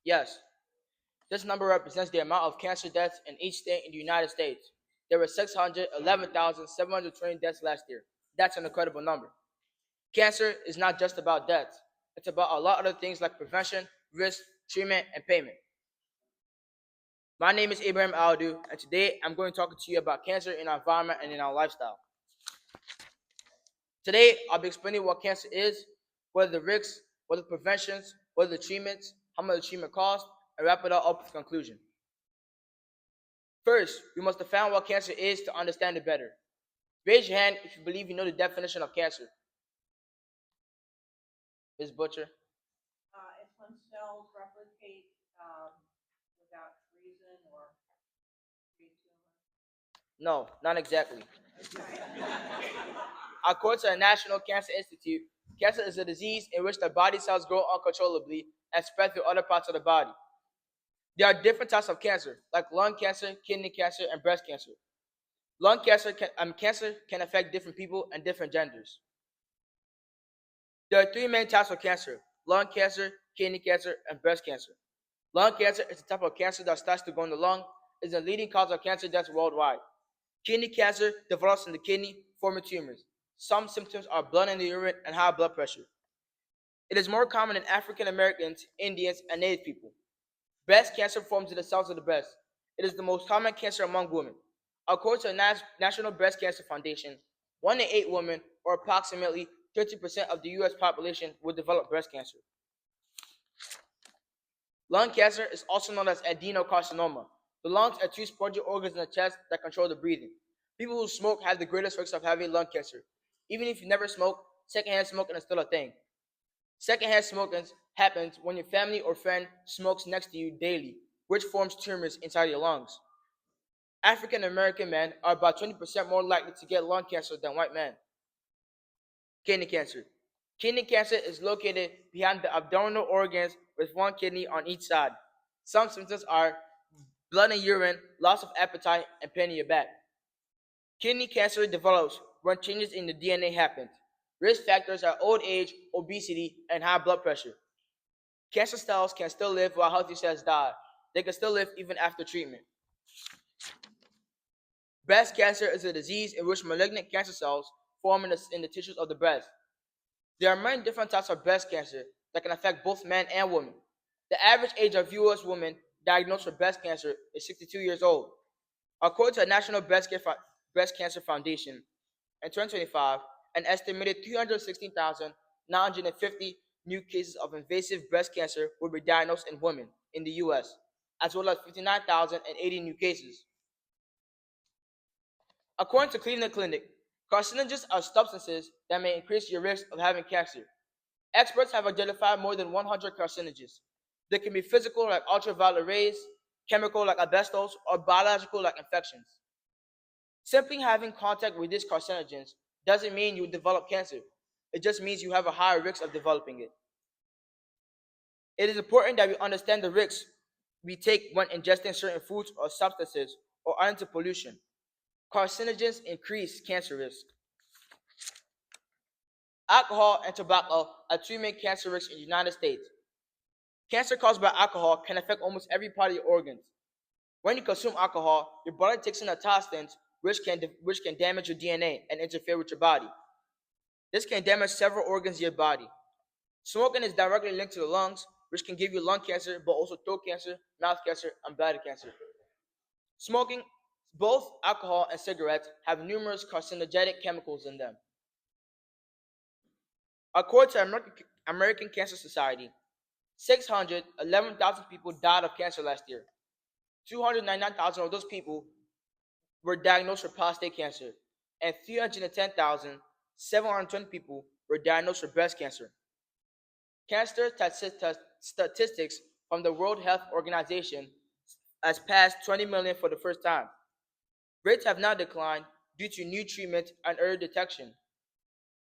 Yes. This number represents the amount of cancer deaths in each state in the United States. There were 611,720 deaths last year. That's an incredible number. Cancer is not just about deaths. It's about a lot of other things like prevention, risk, treatment, and payment. My name is Ibraham Aldu, and today I'm going to talk to you about cancer in our environment and in our lifestyle. Today, I'll be explaining what cancer is, what are the risks, what are the preventions, what are the treatments, how much the treatment costs, and wrap it all up with a conclusion. First, we must define what cancer is to understand it better. Raise your hand if you believe you know the definition of cancer. Ms. Butcher? It's when cells replicate without reason or create tumors. No, not exactly. According to the National Cancer Institute, cancer is a disease in which the body cells grow uncontrollably and spread through other parts of the body. There are different types of cancer, like lung cancer, kidney cancer, and breast cancer. Cancer can affect different people and different genders. There are three main types of cancer: lung cancer, kidney cancer, and breast cancer. Lung cancer is a type of cancer that starts to grow in the lung, is the leading cause of cancer deaths worldwide. Kidney cancer develops in the kidney, forming tumors. Some symptoms are blood in the urine and high blood pressure. It is more common in African Americans, Indians, and Native people. Breast cancer forms in the cells of the breast. It is the most common cancer among women. According to the National Breast Cancer Foundation, 1 in 8 women, or approximately 30% of the U.S. population, will develop breast cancer. Lung cancer is also known as adenocarcinoma. The lungs are two spongy organs in the chest that control the breathing. People who smoke have the greatest risk of having lung cancer. Even if you never smoke, secondhand smoking is still a thing. Secondhand smoking happens when your family or friend smokes next to you daily, which forms tumors inside your lungs. African American men are about 20% more likely to get lung cancer than white men. Kidney cancer. Kidney cancer is located behind the abdominal organs with one kidney on each side. Some symptoms are blood and urine, loss of appetite, and pain in your back. Kidney cancer develops when changes in the DNA happen. Risk factors are old age, obesity, and high blood pressure. Cancer cells can still live while healthy cells die. They can still live even after treatment. Breast cancer is a disease in which malignant cancer cells form in the tissues of the breast. There are many different types of breast cancer that can affect both men and women. The average age of U.S. women diagnosed with breast cancer is 62 years old. According to the National Breast Cancer Foundation, in 2025, an estimated 316,950 new cases of invasive breast cancer will be diagnosed in women in the U.S., as well as 59,080 new cases. According to Cleveland Clinic, carcinogens are substances that may increase your risk of having cancer. Experts have identified more than 100 carcinogens. They can be physical, like ultraviolet rays, chemical, like asbestos, or biological, like infections. Simply having contact with these carcinogens doesn't mean you develop cancer. It just means you have a higher risk of developing it. It is important that we understand the risks we take when ingesting certain foods or substances or into pollution. Carcinogens increase cancer risk. Alcohol and tobacco are two main cancer risks in the United States. Cancer caused by alcohol can affect almost every part of your organs. When you consume alcohol, your body takes in a toxins which can damage your DNA and interfere with your body. This can damage several organs in your body. Smoking is directly linked to the lungs, which can give you lung cancer, but also throat cancer, mouth cancer, and bladder cancer. Smoking, both alcohol and cigarettes, have numerous carcinogenic chemicals in them. According to American Cancer Society, 611,000 people died of cancer last year. 299,000 of those people were diagnosed with prostate cancer, and 310,720 people were diagnosed with breast cancer. Cancer statistics from the World Health Organization has passed 20 million for the first time. Rates have now declined due to new treatment and early detection.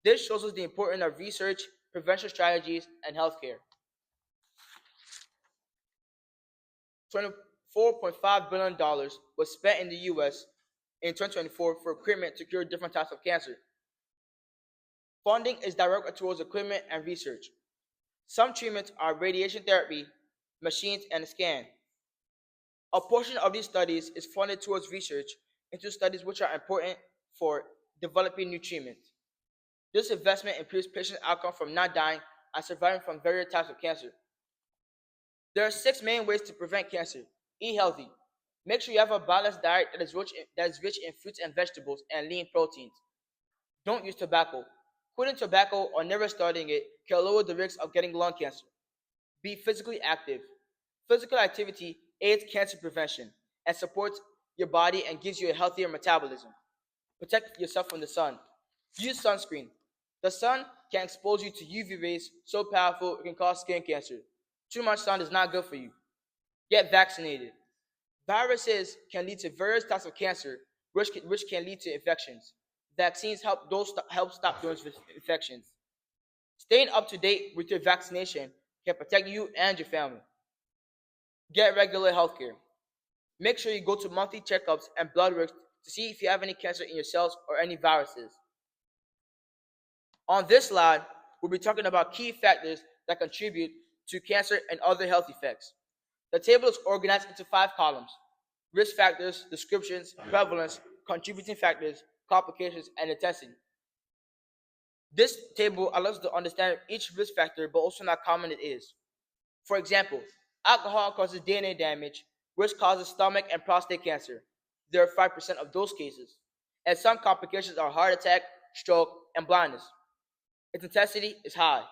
This shows us the importance of research, prevention strategies, and healthcare. $24.5 billion was spent in the U.S. in 2024 for equipment to cure different types of cancer. Funding is directed towards equipment and research. Some treatments are radiation therapy, machines, and a scan. A portion of these studies is funded towards research into studies which are important for developing new treatments. This investment improves patient outcome from not dying and surviving from various types of cancer. There are six main ways to prevent cancer. Eat healthy. Make sure you have a balanced diet that is rich in fruits and vegetables and lean proteins. Don't use tobacco. Quitting tobacco or never starting it can lower the risk of getting lung cancer. Be physically active. Physical activity aids cancer prevention and supports your body and gives you a healthier metabolism. Protect yourself from the sun. Use sunscreen. The sun can expose you to UV rays so powerful it can cause skin cancer. Too much sun is not good for you. Get vaccinated. Viruses can lead to various types of cancer, which can lead to infections. Vaccines help stop those infections. Staying up to date with your vaccination can protect you and your family. Get regular health care. Make sure you go to monthly checkups and blood work to see if you have any cancer in your cells or any viruses. On this slide, we'll be talking about key factors that contribute to cancer and other health effects. The table is organized into five columns: risk factors, descriptions, prevalence, contributing factors, complications, and intensity. This table allows us to understand each risk factor, but also how common it is. For example, alcohol causes DNA damage, which causes stomach and prostate cancer. There are 5% of those cases. And some complications are heart attack, stroke, and blindness. Its intensity is high.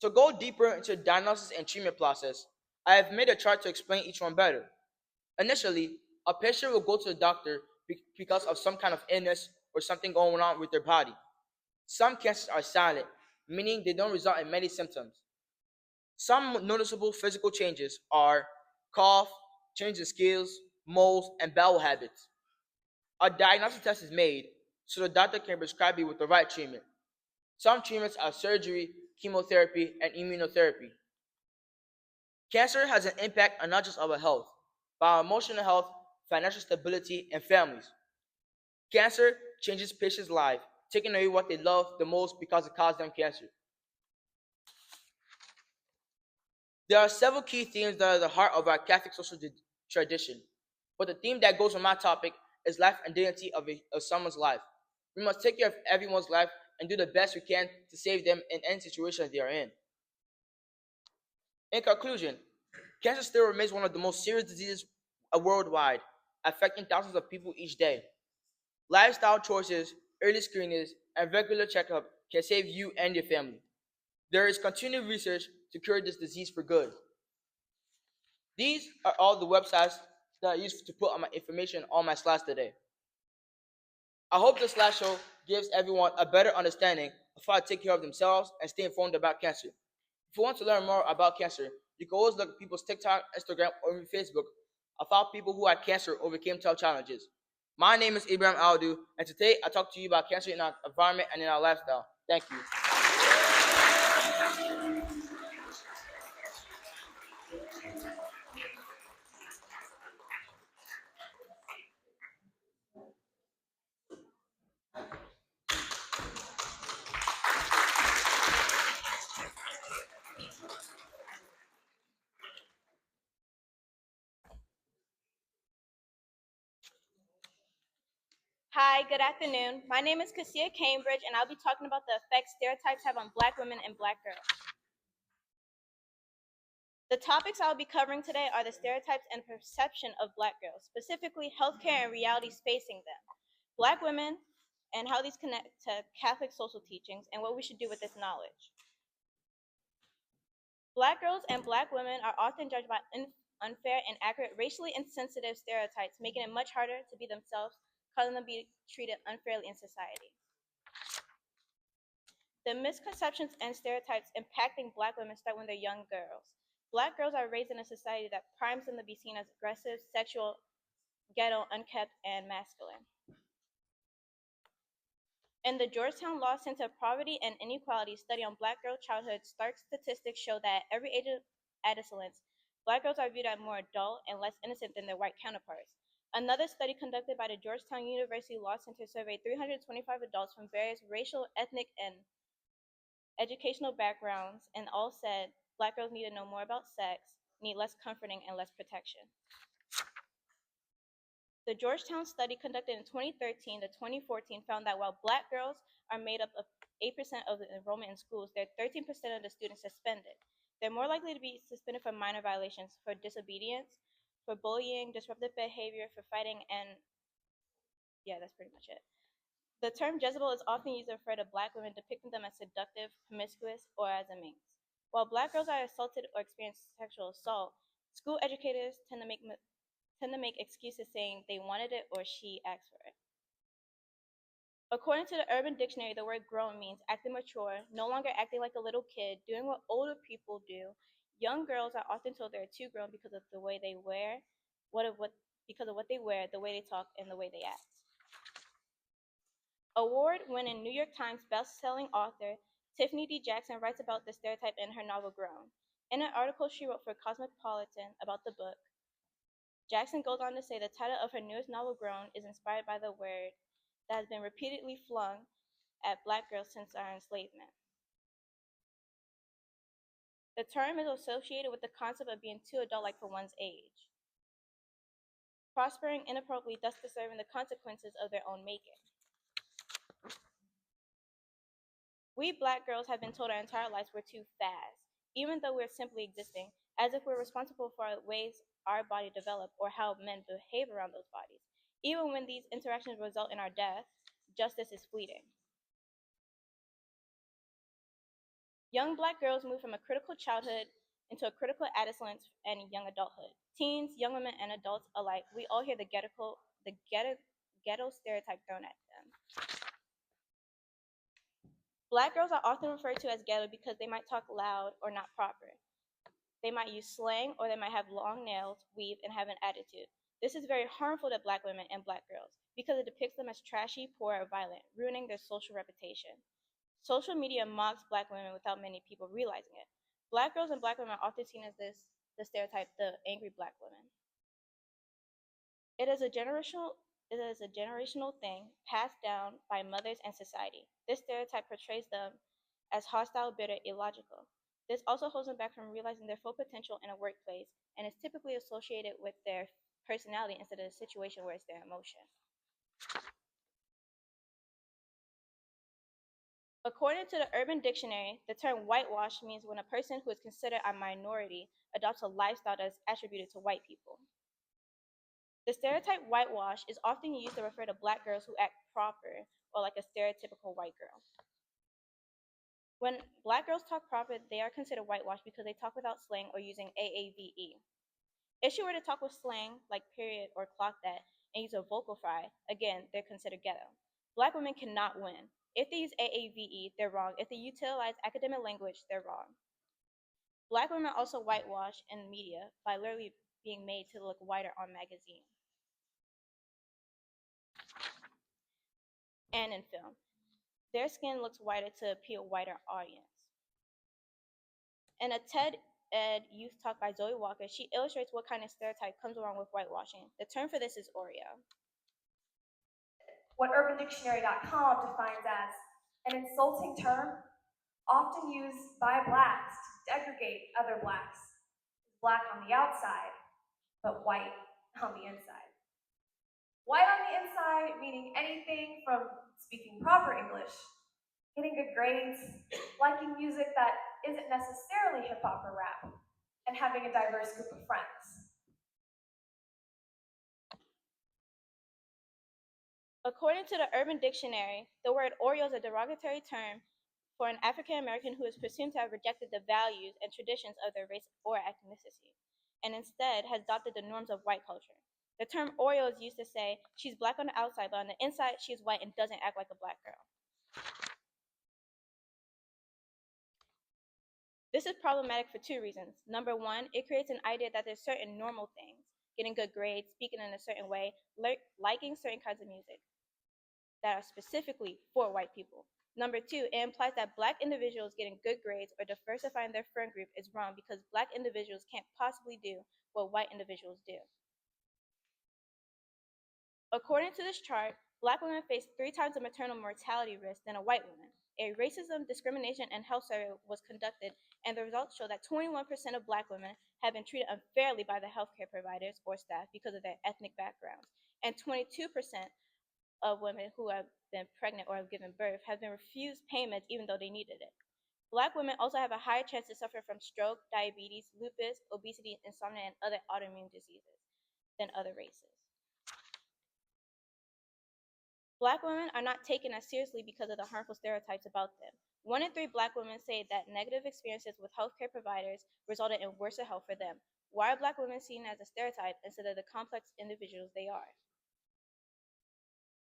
To go deeper into the diagnosis and treatment process, I have made a chart to explain each one better. Initially, a patient will go to the doctor because of some kind of illness or something going on with their body. Some cancers are silent, meaning they don't result in many symptoms. Some noticeable physical changes are cough, change in skills, moles, and bowel habits. A diagnostic test is made so the doctor can prescribe you with the right treatment. Some treatments are surgery, chemotherapy, and immunotherapy. Cancer has an impact on not just our health, but our emotional health, financial stability, and families. Cancer changes patients' lives, taking away what they love the most because it caused them cancer. There are several key themes that are the heart of our Catholic social tradition, but the theme that goes with my topic is life and dignity of someone's life. We must take care of everyone's life and do the best we can to save them in any situation they are in. In conclusion, cancer still remains one of the most serious diseases worldwide, affecting thousands of people each day. Lifestyle choices, early screenings, and regular checkup can save you and your family. There is continued research to cure this disease for good. These are all the websites that I used to put on my information on my slides today. I hope this slideshow gives everyone a better understanding of how to take care of themselves and stay informed about cancer. If you want to learn more about cancer, you can always look at people's TikTok, Instagram, or even Facebook about people who had cancer overcame tough challenges. My name is Ibrahim Aldu, and today I talk to you about cancer in our environment and in our lifestyle. Thank you. Hi, good afternoon. My name is Kacia Cambridge, and I'll be talking about the effects stereotypes have on Black women and Black girls. The topics I'll be covering today are the stereotypes and perception of Black girls, specifically healthcare and realities facing them, Black women, and how these connect to Catholic social teachings, and what we should do with this knowledge. Black girls and Black women are often judged by unfair and accurate racially insensitive stereotypes, making it much harder to be themselves, causing them to be treated unfairly in society. The misconceptions and stereotypes impacting Black women start when they're young girls. Black girls are raised in a society that primes them to be seen as aggressive, sexual, ghetto, unkept, and masculine. In the Georgetown Law Center Poverty and Inequality study on Black girl childhood, stark statistics show that at every age of adolescence, Black girls are viewed as more adult and less innocent than their white counterparts. Another study conducted by the Georgetown University Law Center surveyed 325 adults from various racial, ethnic, and educational backgrounds, and all said Black girls need to know more about sex, need less comforting, and less protection. The Georgetown study conducted in 2013 to 2014 found that while Black girls are made up of 8% of the enrollment in schools, they're 13% of the students suspended. They're more likely to be suspended for minor violations, for disobedience, for bullying, disruptive behavior, for fighting, and yeah, that's pretty much it. The term Jezebel is often used to refer to Black women, depicting them as seductive, promiscuous, or as a minx. While Black girls are assaulted or experience sexual assault, school educators tend to make excuses saying they wanted it or she asked for it. According to the Urban Dictionary, the word grown means acting mature, no longer acting like a little kid, doing what older people do. Young girls are often told they're too grown because of the way they wear, because of what they wear, the way they talk, and the way they act. Award-winning New York Times best-selling author Tiffany D. Jackson writes about the stereotype in her novel Grown. In an article she wrote for Cosmopolitan about the book, Jackson goes on to say the title of her newest novel, Grown, is inspired by the word that has been repeatedly flung at Black girls since our enslavement. The term is associated with the concept of being too adult-like for one's age, prospering inappropriately, thus deserving the consequences of their own making. We Black girls have been told our entire lives we're too fast, even though we're simply existing, as if we're responsible for the ways our body develop or how men behave around those bodies. Even when these interactions result in our death, justice is fleeting. Young Black girls move from a critical childhood into a critical adolescence and young adulthood. Teens, young women, and adults alike, we all hear the ghetto stereotype thrown at them. Black girls are often referred to as ghetto because they might talk loud or not proper. They might use slang, or they might have long nails, weave, and have an attitude. This is very harmful to Black women and Black girls because it depicts them as trashy, poor, or violent, ruining their social reputation. Social media mocks Black women without many people realizing it. Black girls and Black women are often seen as the stereotype, the angry Black woman. It is a generational thing passed down by mothers and society. This stereotype portrays them as hostile, bitter, illogical. This also holds them back from realizing their full potential in a workplace and is typically associated with their personality instead of the situation where it's their emotion. According to the Urban Dictionary, the term whitewash means when a person who is considered a minority adopts a lifestyle that is attributed to white people. The stereotype whitewash is often used to refer to Black girls who act proper or like a stereotypical white girl. When Black girls talk proper, they are considered whitewashed because they talk without slang or using AAVE. If she were to talk with slang like period or clock that and use a vocal fry, again, they're considered ghetto. Black women cannot win. If they use AAVE, they're wrong. If they utilize academic language, they're wrong. Black women are also whitewashed in media by literally being made to look whiter on magazines and in film. Their skin looks whiter to appeal a wider audience. In a TED Ed youth talk by Zoe Walker, she illustrates what kind of stereotype comes along with whitewashing. The term for this is Oreo. What UrbanDictionary.com defines as an insulting term often used by Blacks to degradate other Blacks. Black on the outside, but white on the inside. White on the inside meaning anything from speaking proper English, getting good grades, liking music that isn't necessarily hip hop or rap, and having a diverse group of friends. According to the Urban Dictionary, the word Oreo is a derogatory term for an African American who is presumed to have rejected the values and traditions of their race or ethnicity, and instead has adopted the norms of white culture. The term Oreo is used to say she's Black on the outside, but on the inside she's white and doesn't act like a Black girl. This is problematic for two reasons. Number one, it creates an idea that there's certain normal things, getting good grades, speaking in a certain way, liking certain kinds of music, that are specifically for white people. Number two, it implies that Black individuals getting good grades or diversifying their friend group is wrong because Black individuals can't possibly do what white individuals do. According to this chart, Black women face 3 times the maternal mortality risk than a white woman. A racism, discrimination, and health survey was conducted, and the results show that 21% of Black women have been treated unfairly by the healthcare providers or staff because of their ethnic backgrounds, and 22% of women who have been pregnant or have given birth have been refused payments even though they needed it. Black women also have a higher chance to suffer from stroke, diabetes, lupus, obesity, insomnia, and other autoimmune diseases than other races. Black women are not taken as seriously because of the harmful stereotypes about them. 1 in 3 Black women say that negative experiences with healthcare providers resulted in worse health for them. Why are Black women seen as a stereotype instead of the complex individuals they are?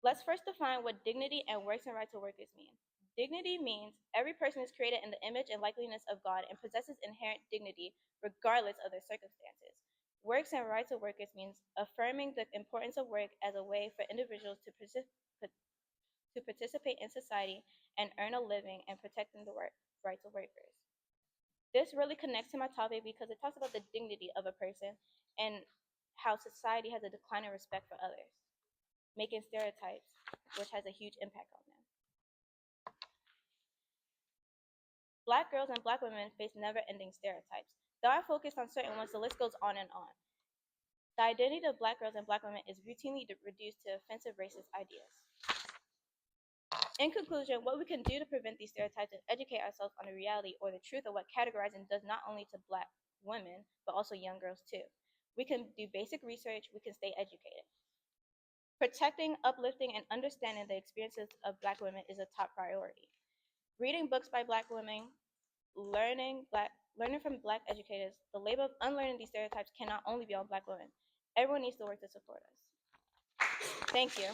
Let's first define what dignity and works and rights of workers mean. Dignity means every person is created in the image and likeness of God and possesses inherent dignity regardless of their circumstances. Works and rights of workers means affirming the importance of work as a way for individuals to participate in society and earn a living and protecting the rights of workers. This really connects to my topic because it talks about the dignity of a person and how society has a decline in respect for others, making stereotypes, which has a huge impact on them. Black girls and Black women face never-ending stereotypes. Though I focused on certain ones, the list goes on and on. The identity of Black girls and Black women is routinely reduced to offensive racist ideas. In conclusion, what we can do to prevent these stereotypes and educate ourselves on the reality or the truth of what categorizing does not only to Black women, but also young girls too. We can do basic research, we can stay educated. Protecting, uplifting, and understanding the experiences of Black women is a top priority. Reading books by Black women, learning from Black educators, the labor of unlearning these stereotypes cannot only be on Black women. Everyone needs to work to support us. Thank you.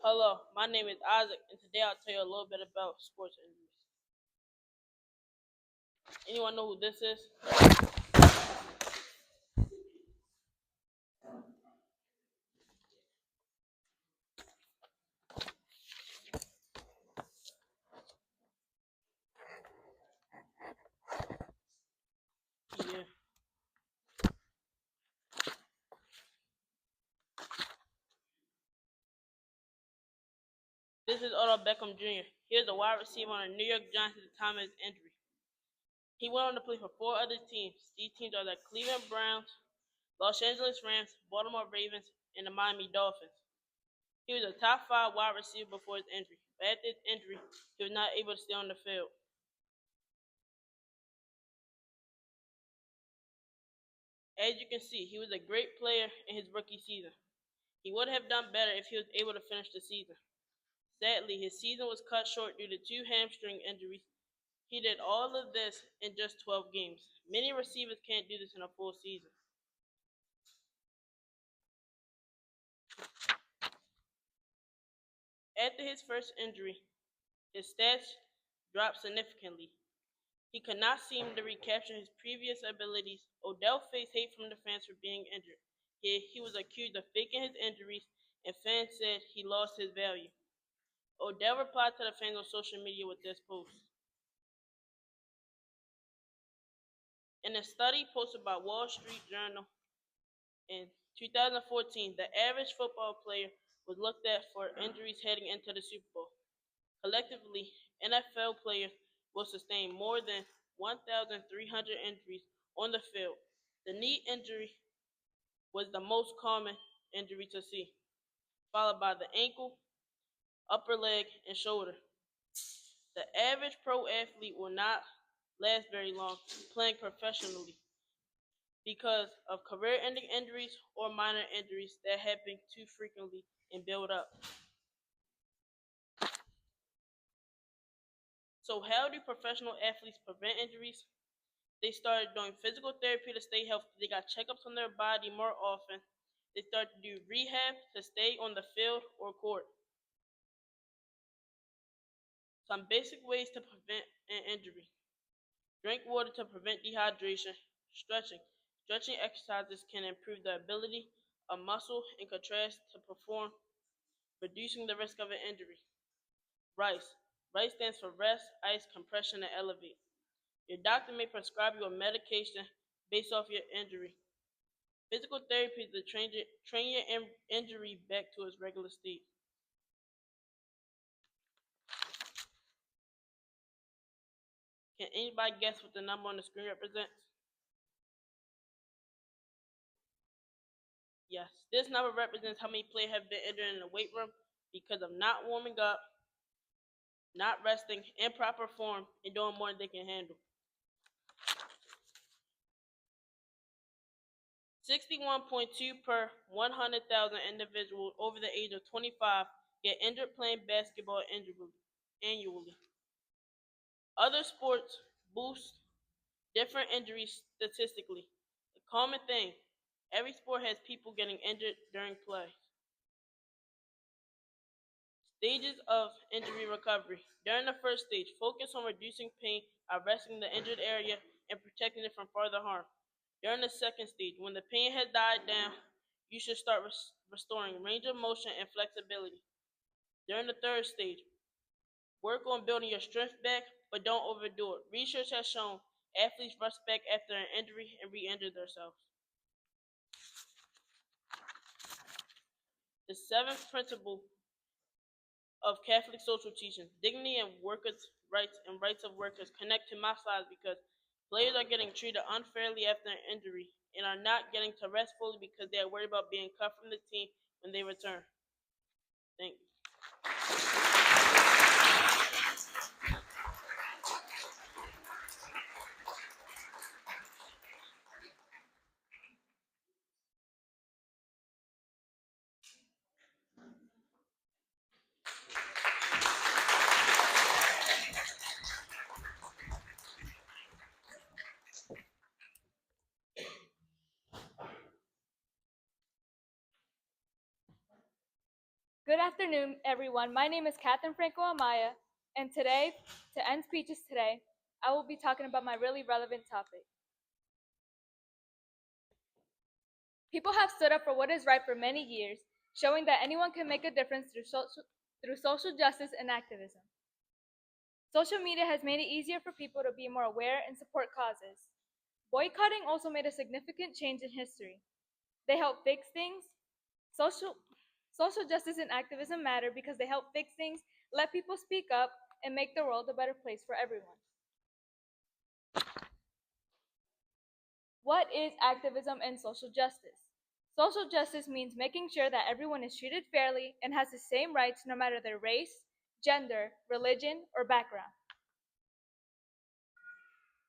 Hello, my name is Isaac, and today I'll tell you a little bit about sports injuries. Anyone know who this is? Yeah. This is Odell Beckham Jr. He was a wide receiver on the New York Giants at the time of his injury. He went on to play for 4 other teams. These teams are the Cleveland Browns, Los Angeles Rams, Baltimore Ravens, and the Miami Dolphins. He was a top 5 wide receiver before his injury, but after his injury, he was not able to stay on the field. As you can see, he was a great player in his rookie season. He would have done better if he was able to finish the season. Sadly, his season was cut short due to 2 hamstring injuries. He did all of this in just 12 games. Many receivers can't do this in a full season. After his first injury, his stats dropped significantly. He could not seem to recapture his previous abilities. Odell faced hate from the fans for being injured. He was accused of faking his injuries, and fans said he lost his value. Odell replied to the fans on social media with this post. In a study posted by Wall Street Journal in 2014, the average football player was looked at for injuries heading into the Super Bowl. Collectively, NFL players will sustain more than 1,300 injuries on the field. The knee injury was the most common injury to see, followed by the ankle, upper leg, and shoulder. The average pro athlete will not last very long playing professionally because of career-ending injuries or minor injuries that happen too frequently and build up. So how do professional athletes prevent injuries? They started doing physical therapy to stay healthy. They got checkups on their body more often. They started to do rehab to stay on the field or court. Some basic ways to prevent an injury: drink water to prevent dehydration, stretching. Stretching exercises can improve the ability of muscle and contrast to perform, reducing the risk of an injury. RICE. RICE stands for rest, ice, compression, and elevate. Your doctor may prescribe you a medication based off your injury. Physical therapy is to train your injury back to its regular state. Can anybody guess what the number on the screen represents? Yes, this number represents how many players have been injured in the weight room because of not warming up, not resting, improper form, and doing more than they can handle. 61.2 per 100,000 individuals over the age of 25 get injured playing basketball annually. Other sports boost different injuries statistically. The common thing: every sport has people getting injured during play. Stages of injury recovery. During the first stage, focus on reducing pain by resting the injured area and protecting it from further harm. During the second stage, when the pain has died down, you should start restoring range of motion and flexibility. During the third stage, work on building your strength back, but don't overdo it. Research has shown athletes rush back after an injury and re-injure themselves. The seventh principle of Catholic social teaching: dignity and workers' rights and rights of workers, connect to my slides because players are getting treated unfairly after an injury and are not getting to rest fully because they are worried about being cut from the team when they return. Thank you. Good afternoon, everyone. My name is Katherine Emaya, and today, to end speeches today, I will be talking about my really relevant topic. People have stood up for what is right for many years, showing that anyone can make a difference through social justice and activism. Social media has made it easier for people to be more aware and support causes. Boycotting also made a significant change in history. They help fix things. Social justice and activism matter because they help fix things, let people speak up, and make the world a better place for everyone. What is activism and social justice? Social justice means making sure that everyone is treated fairly and has the same rights no matter their race, gender, religion, or background.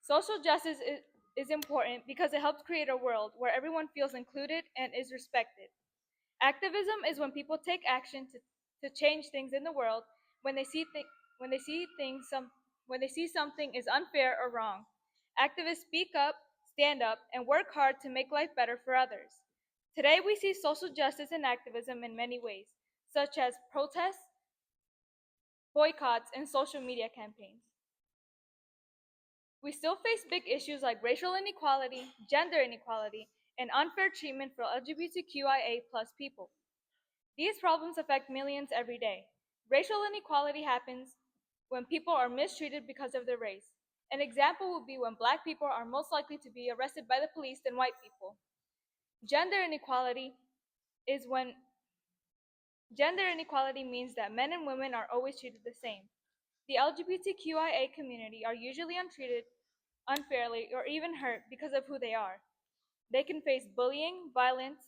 Social justice is important because it helps create a world where everyone feels included and is respected. Activism is when people take action to change things in the world when they see something is unfair or wrong. Activists speak up, stand up, and work hard to make life better for others. Today we see social justice and activism in many ways, such as protests, boycotts, and social media campaigns. We still face big issues like racial inequality, gender inequality, and unfair treatment for LGBTQIA+ people. These problems affect millions every day. Racial inequality happens when people are mistreated because of their race. An example would be when Black people are most likely to be arrested by the police than white people. Gender inequality means that men and women are always treated the same. The LGBTQIA community are usually untreated unfairly or even hurt because of who they are. They can face bullying, violence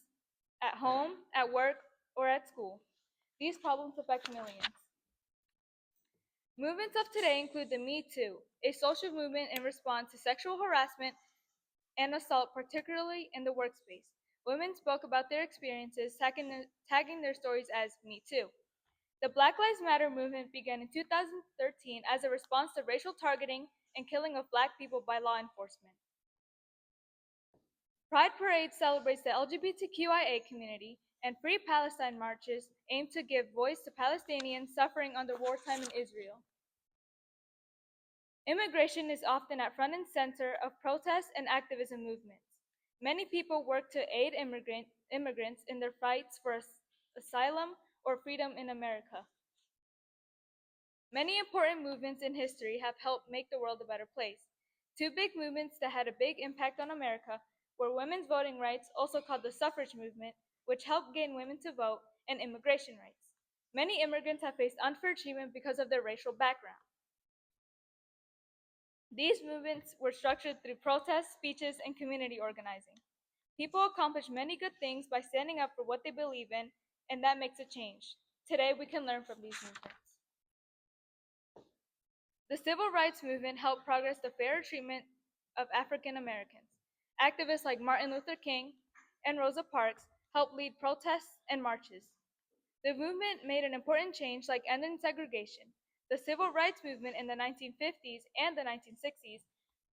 at home, at work, or at school. These problems affect millions. Movements of today include the Me Too, a social movement in response to sexual harassment and assault, particularly in the workspace. Women spoke about their experiences, tagging their stories as Me Too. The Black Lives Matter movement began in 2013 as a response to racial targeting and killing of Black people by law enforcement. Pride Parade celebrates the LGBTQIA community, and Free Palestine marches aim to give voice to Palestinians suffering under wartime in Israel. Immigration is often at front and center of protests and activism movements. Many people work to aid immigrants in their fights for asylum or freedom in America. Many important movements in history have helped make the world a better place. Two big movements that had a big impact on America were women's voting rights, also called the suffrage movement, which helped gain women to vote, and immigration rights. Many immigrants have faced unfair treatment because of their racial background. These movements were structured through protests, speeches, and community organizing. People accomplish many good things by standing up for what they believe in, and that makes a change. Today, we can learn from these movements. The civil rights movement helped progress the fairer treatment of African Americans. Activists like Martin Luther King and Rosa Parks helped lead protests and marches. The movement made an important change like ending segregation. The civil rights movement in the 1950s and the 1960s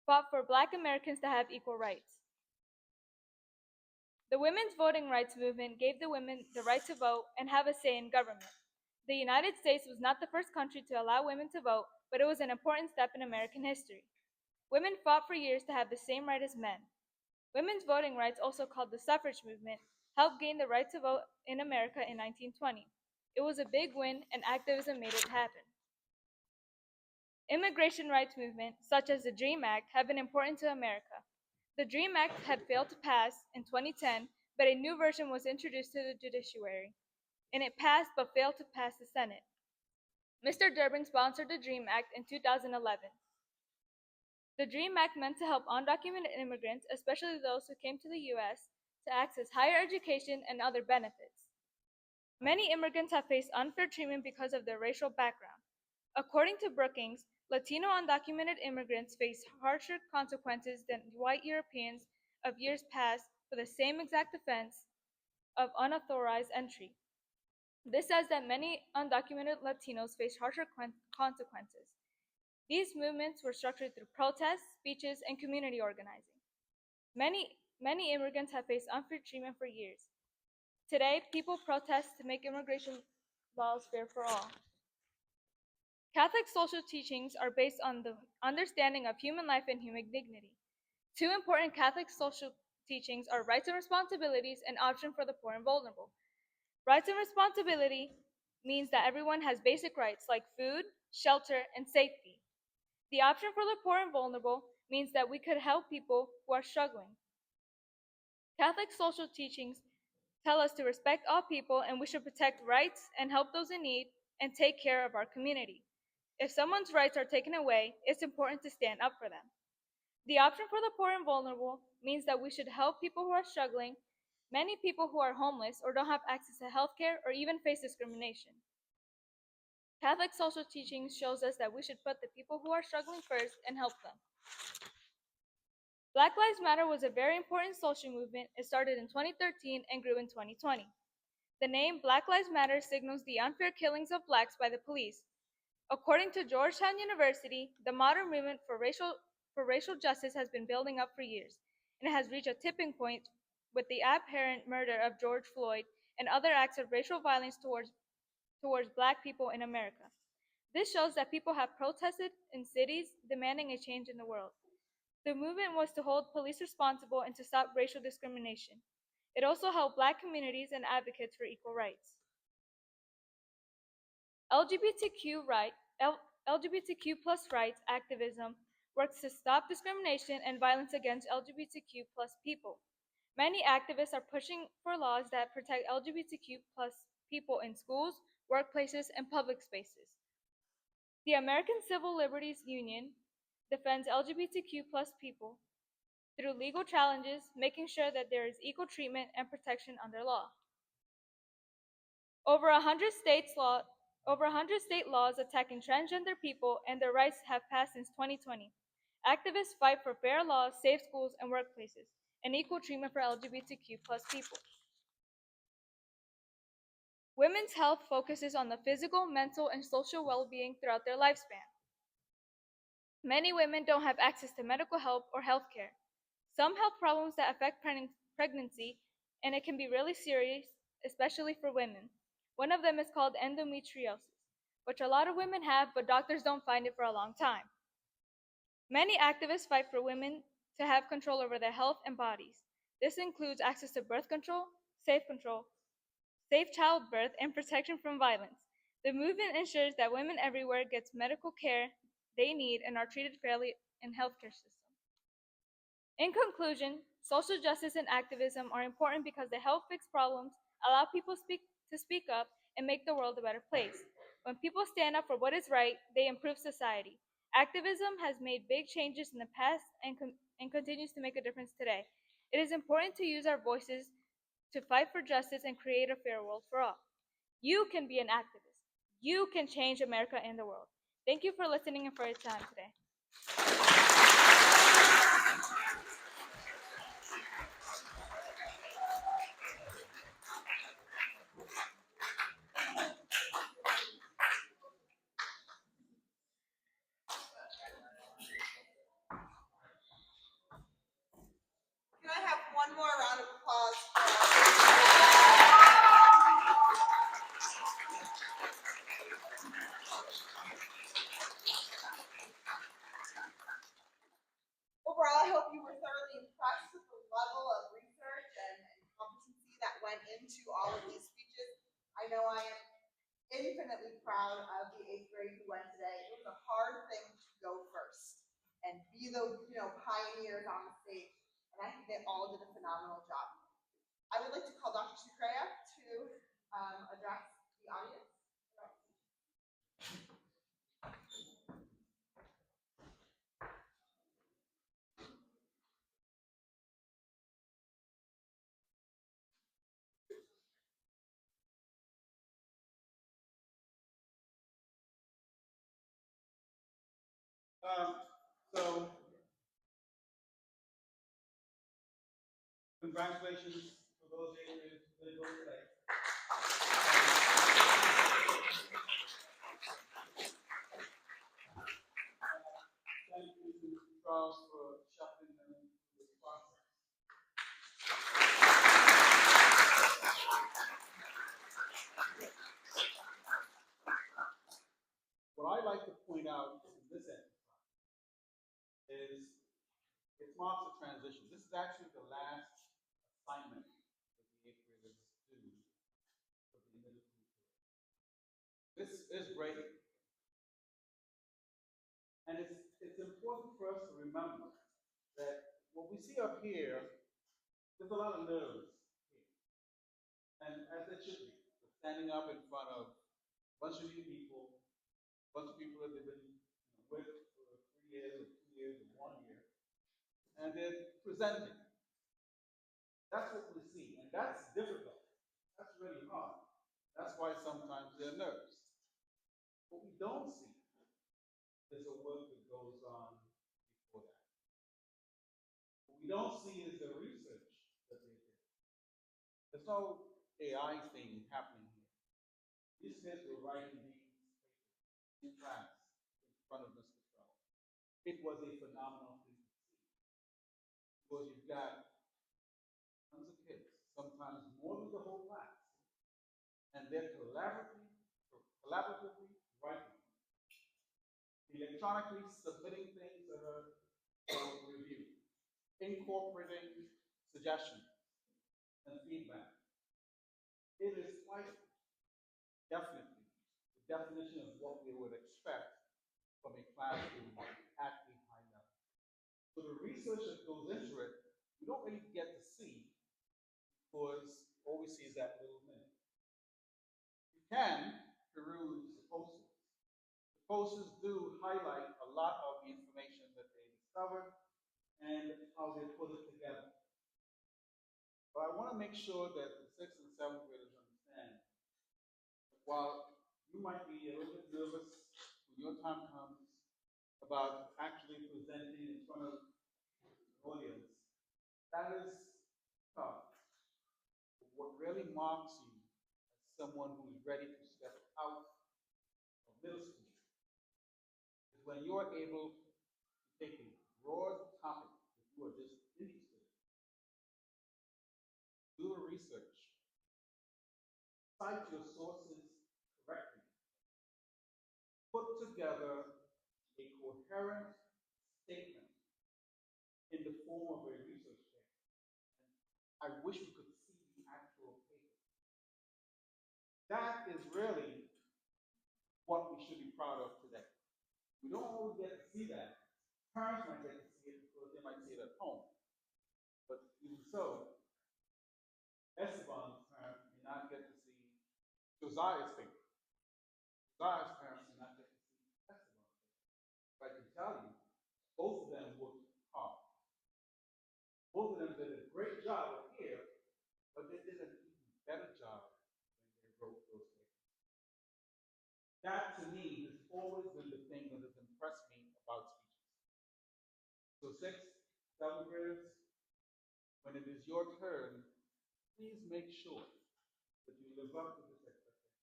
fought for Black Americans to have equal rights. The women's voting rights movement gave the women the right to vote and have a say in government. The United States was not the first country to allow women to vote, but it was an important step in American history. Women fought for years to have the same right as men. Women's voting rights, also called the suffrage movement, helped gain the right to vote in America in 1920. It was a big win, and activism made it happen. Immigration rights movements, such as the DREAM Act, have been important to America. The DREAM Act had failed to pass in 2010, but a new version was introduced to the judiciary, and it passed but failed to pass the Senate. Mr. Durbin sponsored the DREAM Act in 2011. The DREAM Act meant to help undocumented immigrants, especially those who came to the U.S., to access higher education and other benefits. Many immigrants have faced unfair treatment because of their racial background. According to Brookings, Latino undocumented immigrants face harsher consequences than white Europeans of years past for the same exact offense of unauthorized entry. This says that many undocumented Latinos face harsher consequences. These movements were structured through protests, speeches, and community organizing. Many immigrants have faced unfair treatment for years. Today, people protest to make immigration laws fair for all. Catholic social teachings are based on the understanding of human life and human dignity. Two important Catholic social teachings are rights and responsibilities and option for the poor and vulnerable. Rights and responsibility means that everyone has basic rights like food, shelter, and safety. The option for the poor and vulnerable means that we could help people who are struggling. Catholic social teachings tell us to respect all people and we should protect rights and help those in need and take care of our community. If someone's rights are taken away, it's important to stand up for them. The option for the poor and vulnerable means that we should help people who are struggling, many people who are homeless or don't have access to healthcare or even face discrimination. Catholic social teaching shows us that we should put the people who are struggling first and help them. Black Lives Matter was a very important social movement. It started in 2013 and grew in 2020. The name Black Lives Matter signals the unfair killings of blacks by the police. According to Georgetown University, the modern movement for racial justice has been building up for years, and it has reached a tipping point with the apparent murder of George Floyd and other acts of racial violence towards black people in America. This shows that people have protested in cities demanding a change in the world. The movement was to hold police responsible and to stop racial discrimination. It also helped black communities and advocates for equal rights. LGBTQ plus rights activism works to stop discrimination and violence against LGBTQ plus people. Many activists are pushing for laws that protect LGBTQ plus people in schools, workplaces, and public spaces. The American Civil Liberties Union defends LGBTQ plus people through legal challenges, making sure that there is equal treatment and protection under law. Over 100 state laws attacking transgender people and their rights have passed since 2020. Activists fight for fair laws, safe schools and workplaces, and equal treatment for LGBTQ plus people. Women's health focuses on the physical, mental, and social well-being throughout their lifespan. Many women don't have access to medical help or health care. Some health problems that affect pregnancy, and it can be really serious, especially for women. One of them is called endometriosis, which a lot of women have, but doctors don't find it for a long time. Many activists fight for women to have control over their health and bodies. This includes access to birth control, safe childbirth, and protection from violence. The movement ensures that women everywhere get medical care they need and are treated fairly in healthcare systems. In conclusion, social justice and activism are important because they help fix problems, allow people to speak up, and make the world a better place. When people stand up for what is right, they improve society. Activism has made big changes in the past and continues to make a difference today. It is important to use our voices to fight for justice and create a fair world for all. You can be an activist. You can change America and the world. Thank you for listening and for your time today. Can I have one more round of applause overall, I hope you were thoroughly impressed with the level of research and competency that went into all of these speeches. I know I am infinitely proud of the eighth grade who went today. It was a hard thing to go first and be those, pioneers on the stage. And I think they all did a phenomenal job. I would like to call Dr. Sucrea to address the audience. So, congratulations to those eighth graders who did today. Thank you to Mr. Charles for shepherding them through this process. What I like to point out in this exercise is it marks a transition. This is actually the last assignment that the eighth graders do for the middle school. This is great. And it's important for us to remember that what we see up here, there's a lot of nerves here. And as it should be, we're standing up in front of a bunch of new people, a bunch of people that they've been with for 3 years or 2 years or 1 year, and they're presenting. That's what we see, and that's difficult. That's really hard. That's why sometimes there are nerves. What we don't see is the work that goes on before that. What we don't see is the research that they did. There's no AI thing happening here. These kids were writing these papers in class in front of Mr. Charles. It was a phenomenal thing to see because you've got tons of kids, sometimes more than the whole class, and they're collaboratively writing, electronically submitting things to her for review, incorporating suggestions and feedback. It is quite definitely the definition of what we would expect from a classroom at a high level. So the research that goes into it, we don't really get to see because all we see is that little minute. You can peruse the posters. The posters do highlight a lot of the information that they discovered and how they put it together. But I want to make sure that the sixth and seventh graders understand that while you might be a little bit nervous when your time comes about actually presenting in front of an audience, that is tough. But what really marks you as someone who's ready to step out of middle school is when you're able to take a broad topic that you are just interested in, do the research, cite your sources correctly, put together a coherent statement in the form of a research paper. I wish we could see the actual paper. That is really what we should be proud of today. We don't always get to see that. Parents might get to see it because they might see it at home. But even so, Esteban's parents may not get to see Josiah's paper. Josiah's parents may not get to see Esteban's paper. But I can tell you, both of them worked hard. Both of them did a great job here, but they did an even better job when they wrote those papers. That, to me, has always been the thing that has impressed me about speeches. So 6th, 7th graders, when it is your turn, please make sure that you live up to this expectation.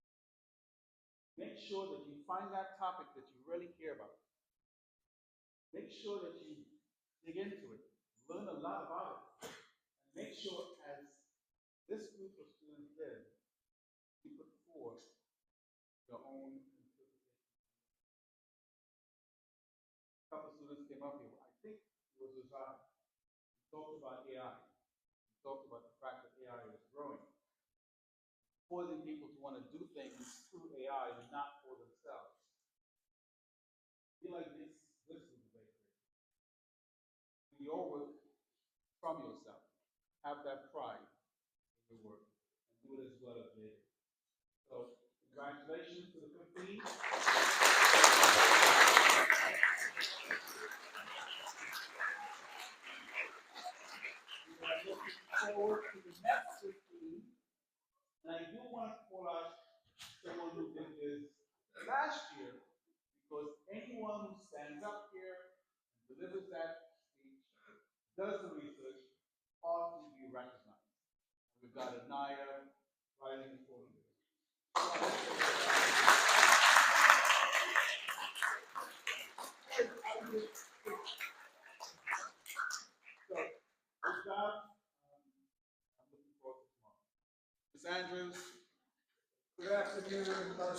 Make sure that you find that topic that you really care about. Make sure that you dig into it, learn a lot about it, and make sure, as this group of students did, you put forth your own interpretation. A couple of students came up here. I think it was Josiah. He talked about AI. He talked about the fact that AI is growing, causing people to want to do things through AI and not for themselves. I feel like this was very great. Do your work from yourself. Have that pride in your work and do it as well as they did. So, congratulations to the 15. We are looking forward to the next 15. And I do want to call out someone who did this last year, because anyone who stands up here and delivers that speech, does the research, ought to be recognized. We've got Enaya right in the corner. So, good job. I'm looking forward to tomorrow. Ms. Andrews. Good afternoon, everybody.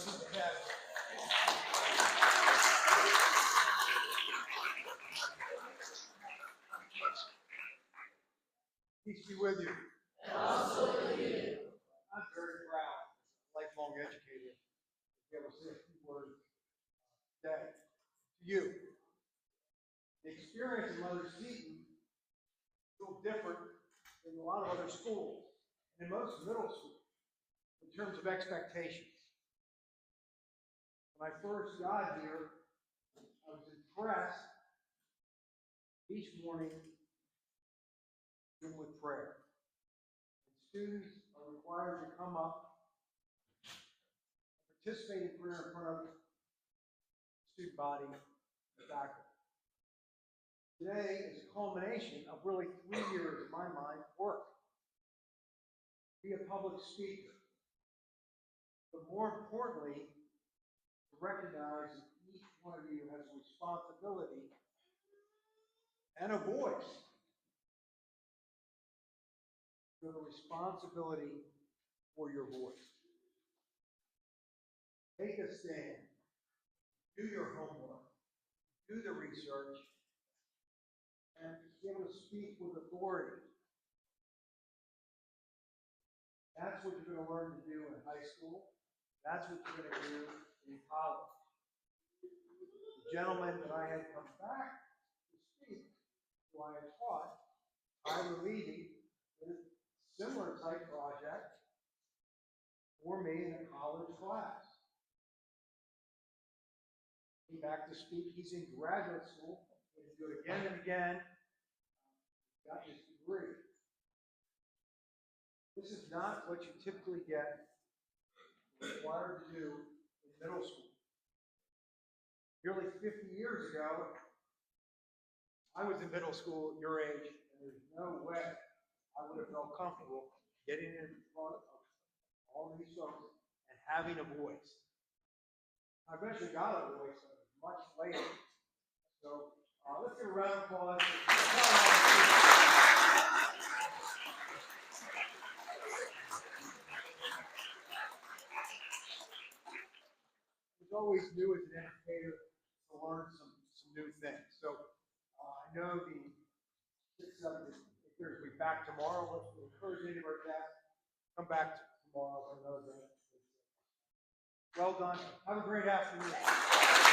Peace be with you. Also with you. I'm very proud, lifelong educator, to be able to say a few words today to you. The experience in Mother Seton is a little different than a lot of other schools, and in most middle schools, in terms of expectations. When I first got here, I was impressed each morning with prayer. And students are required to come up and participate in prayer in front of the student body and faculty. Today is a culmination of really 3 years, in my mind, work. Be a public speaker. But more importantly, to recognize that each one of you has a responsibility and a voice. You have a responsibility for your voice. Take a stand. Do your homework. Do the research. And be able to speak with authority. That's what you're going to learn to do in high school. That's what you're going to do in college. The gentleman that I had come back to speak, who I had taught, Tyler Levy, did a similar type project for me in a college class. Came back to speak. He's in graduate school. He's going to do it again and again. Got his degree. This is not what you typically get required to do in middle school. Nearly 50 years ago, I was in middle school at your age, and there's no way I would have felt comfortable getting in front of all these folks and having a voice. I eventually got a voice much later. So let's give a round of applause. It's always new as an educator to learn some new things. So know the 6th, 7th, 8th will be back tomorrow. Let's encourage any of our guests come back tomorrow for another day. Well done. Have a great afternoon.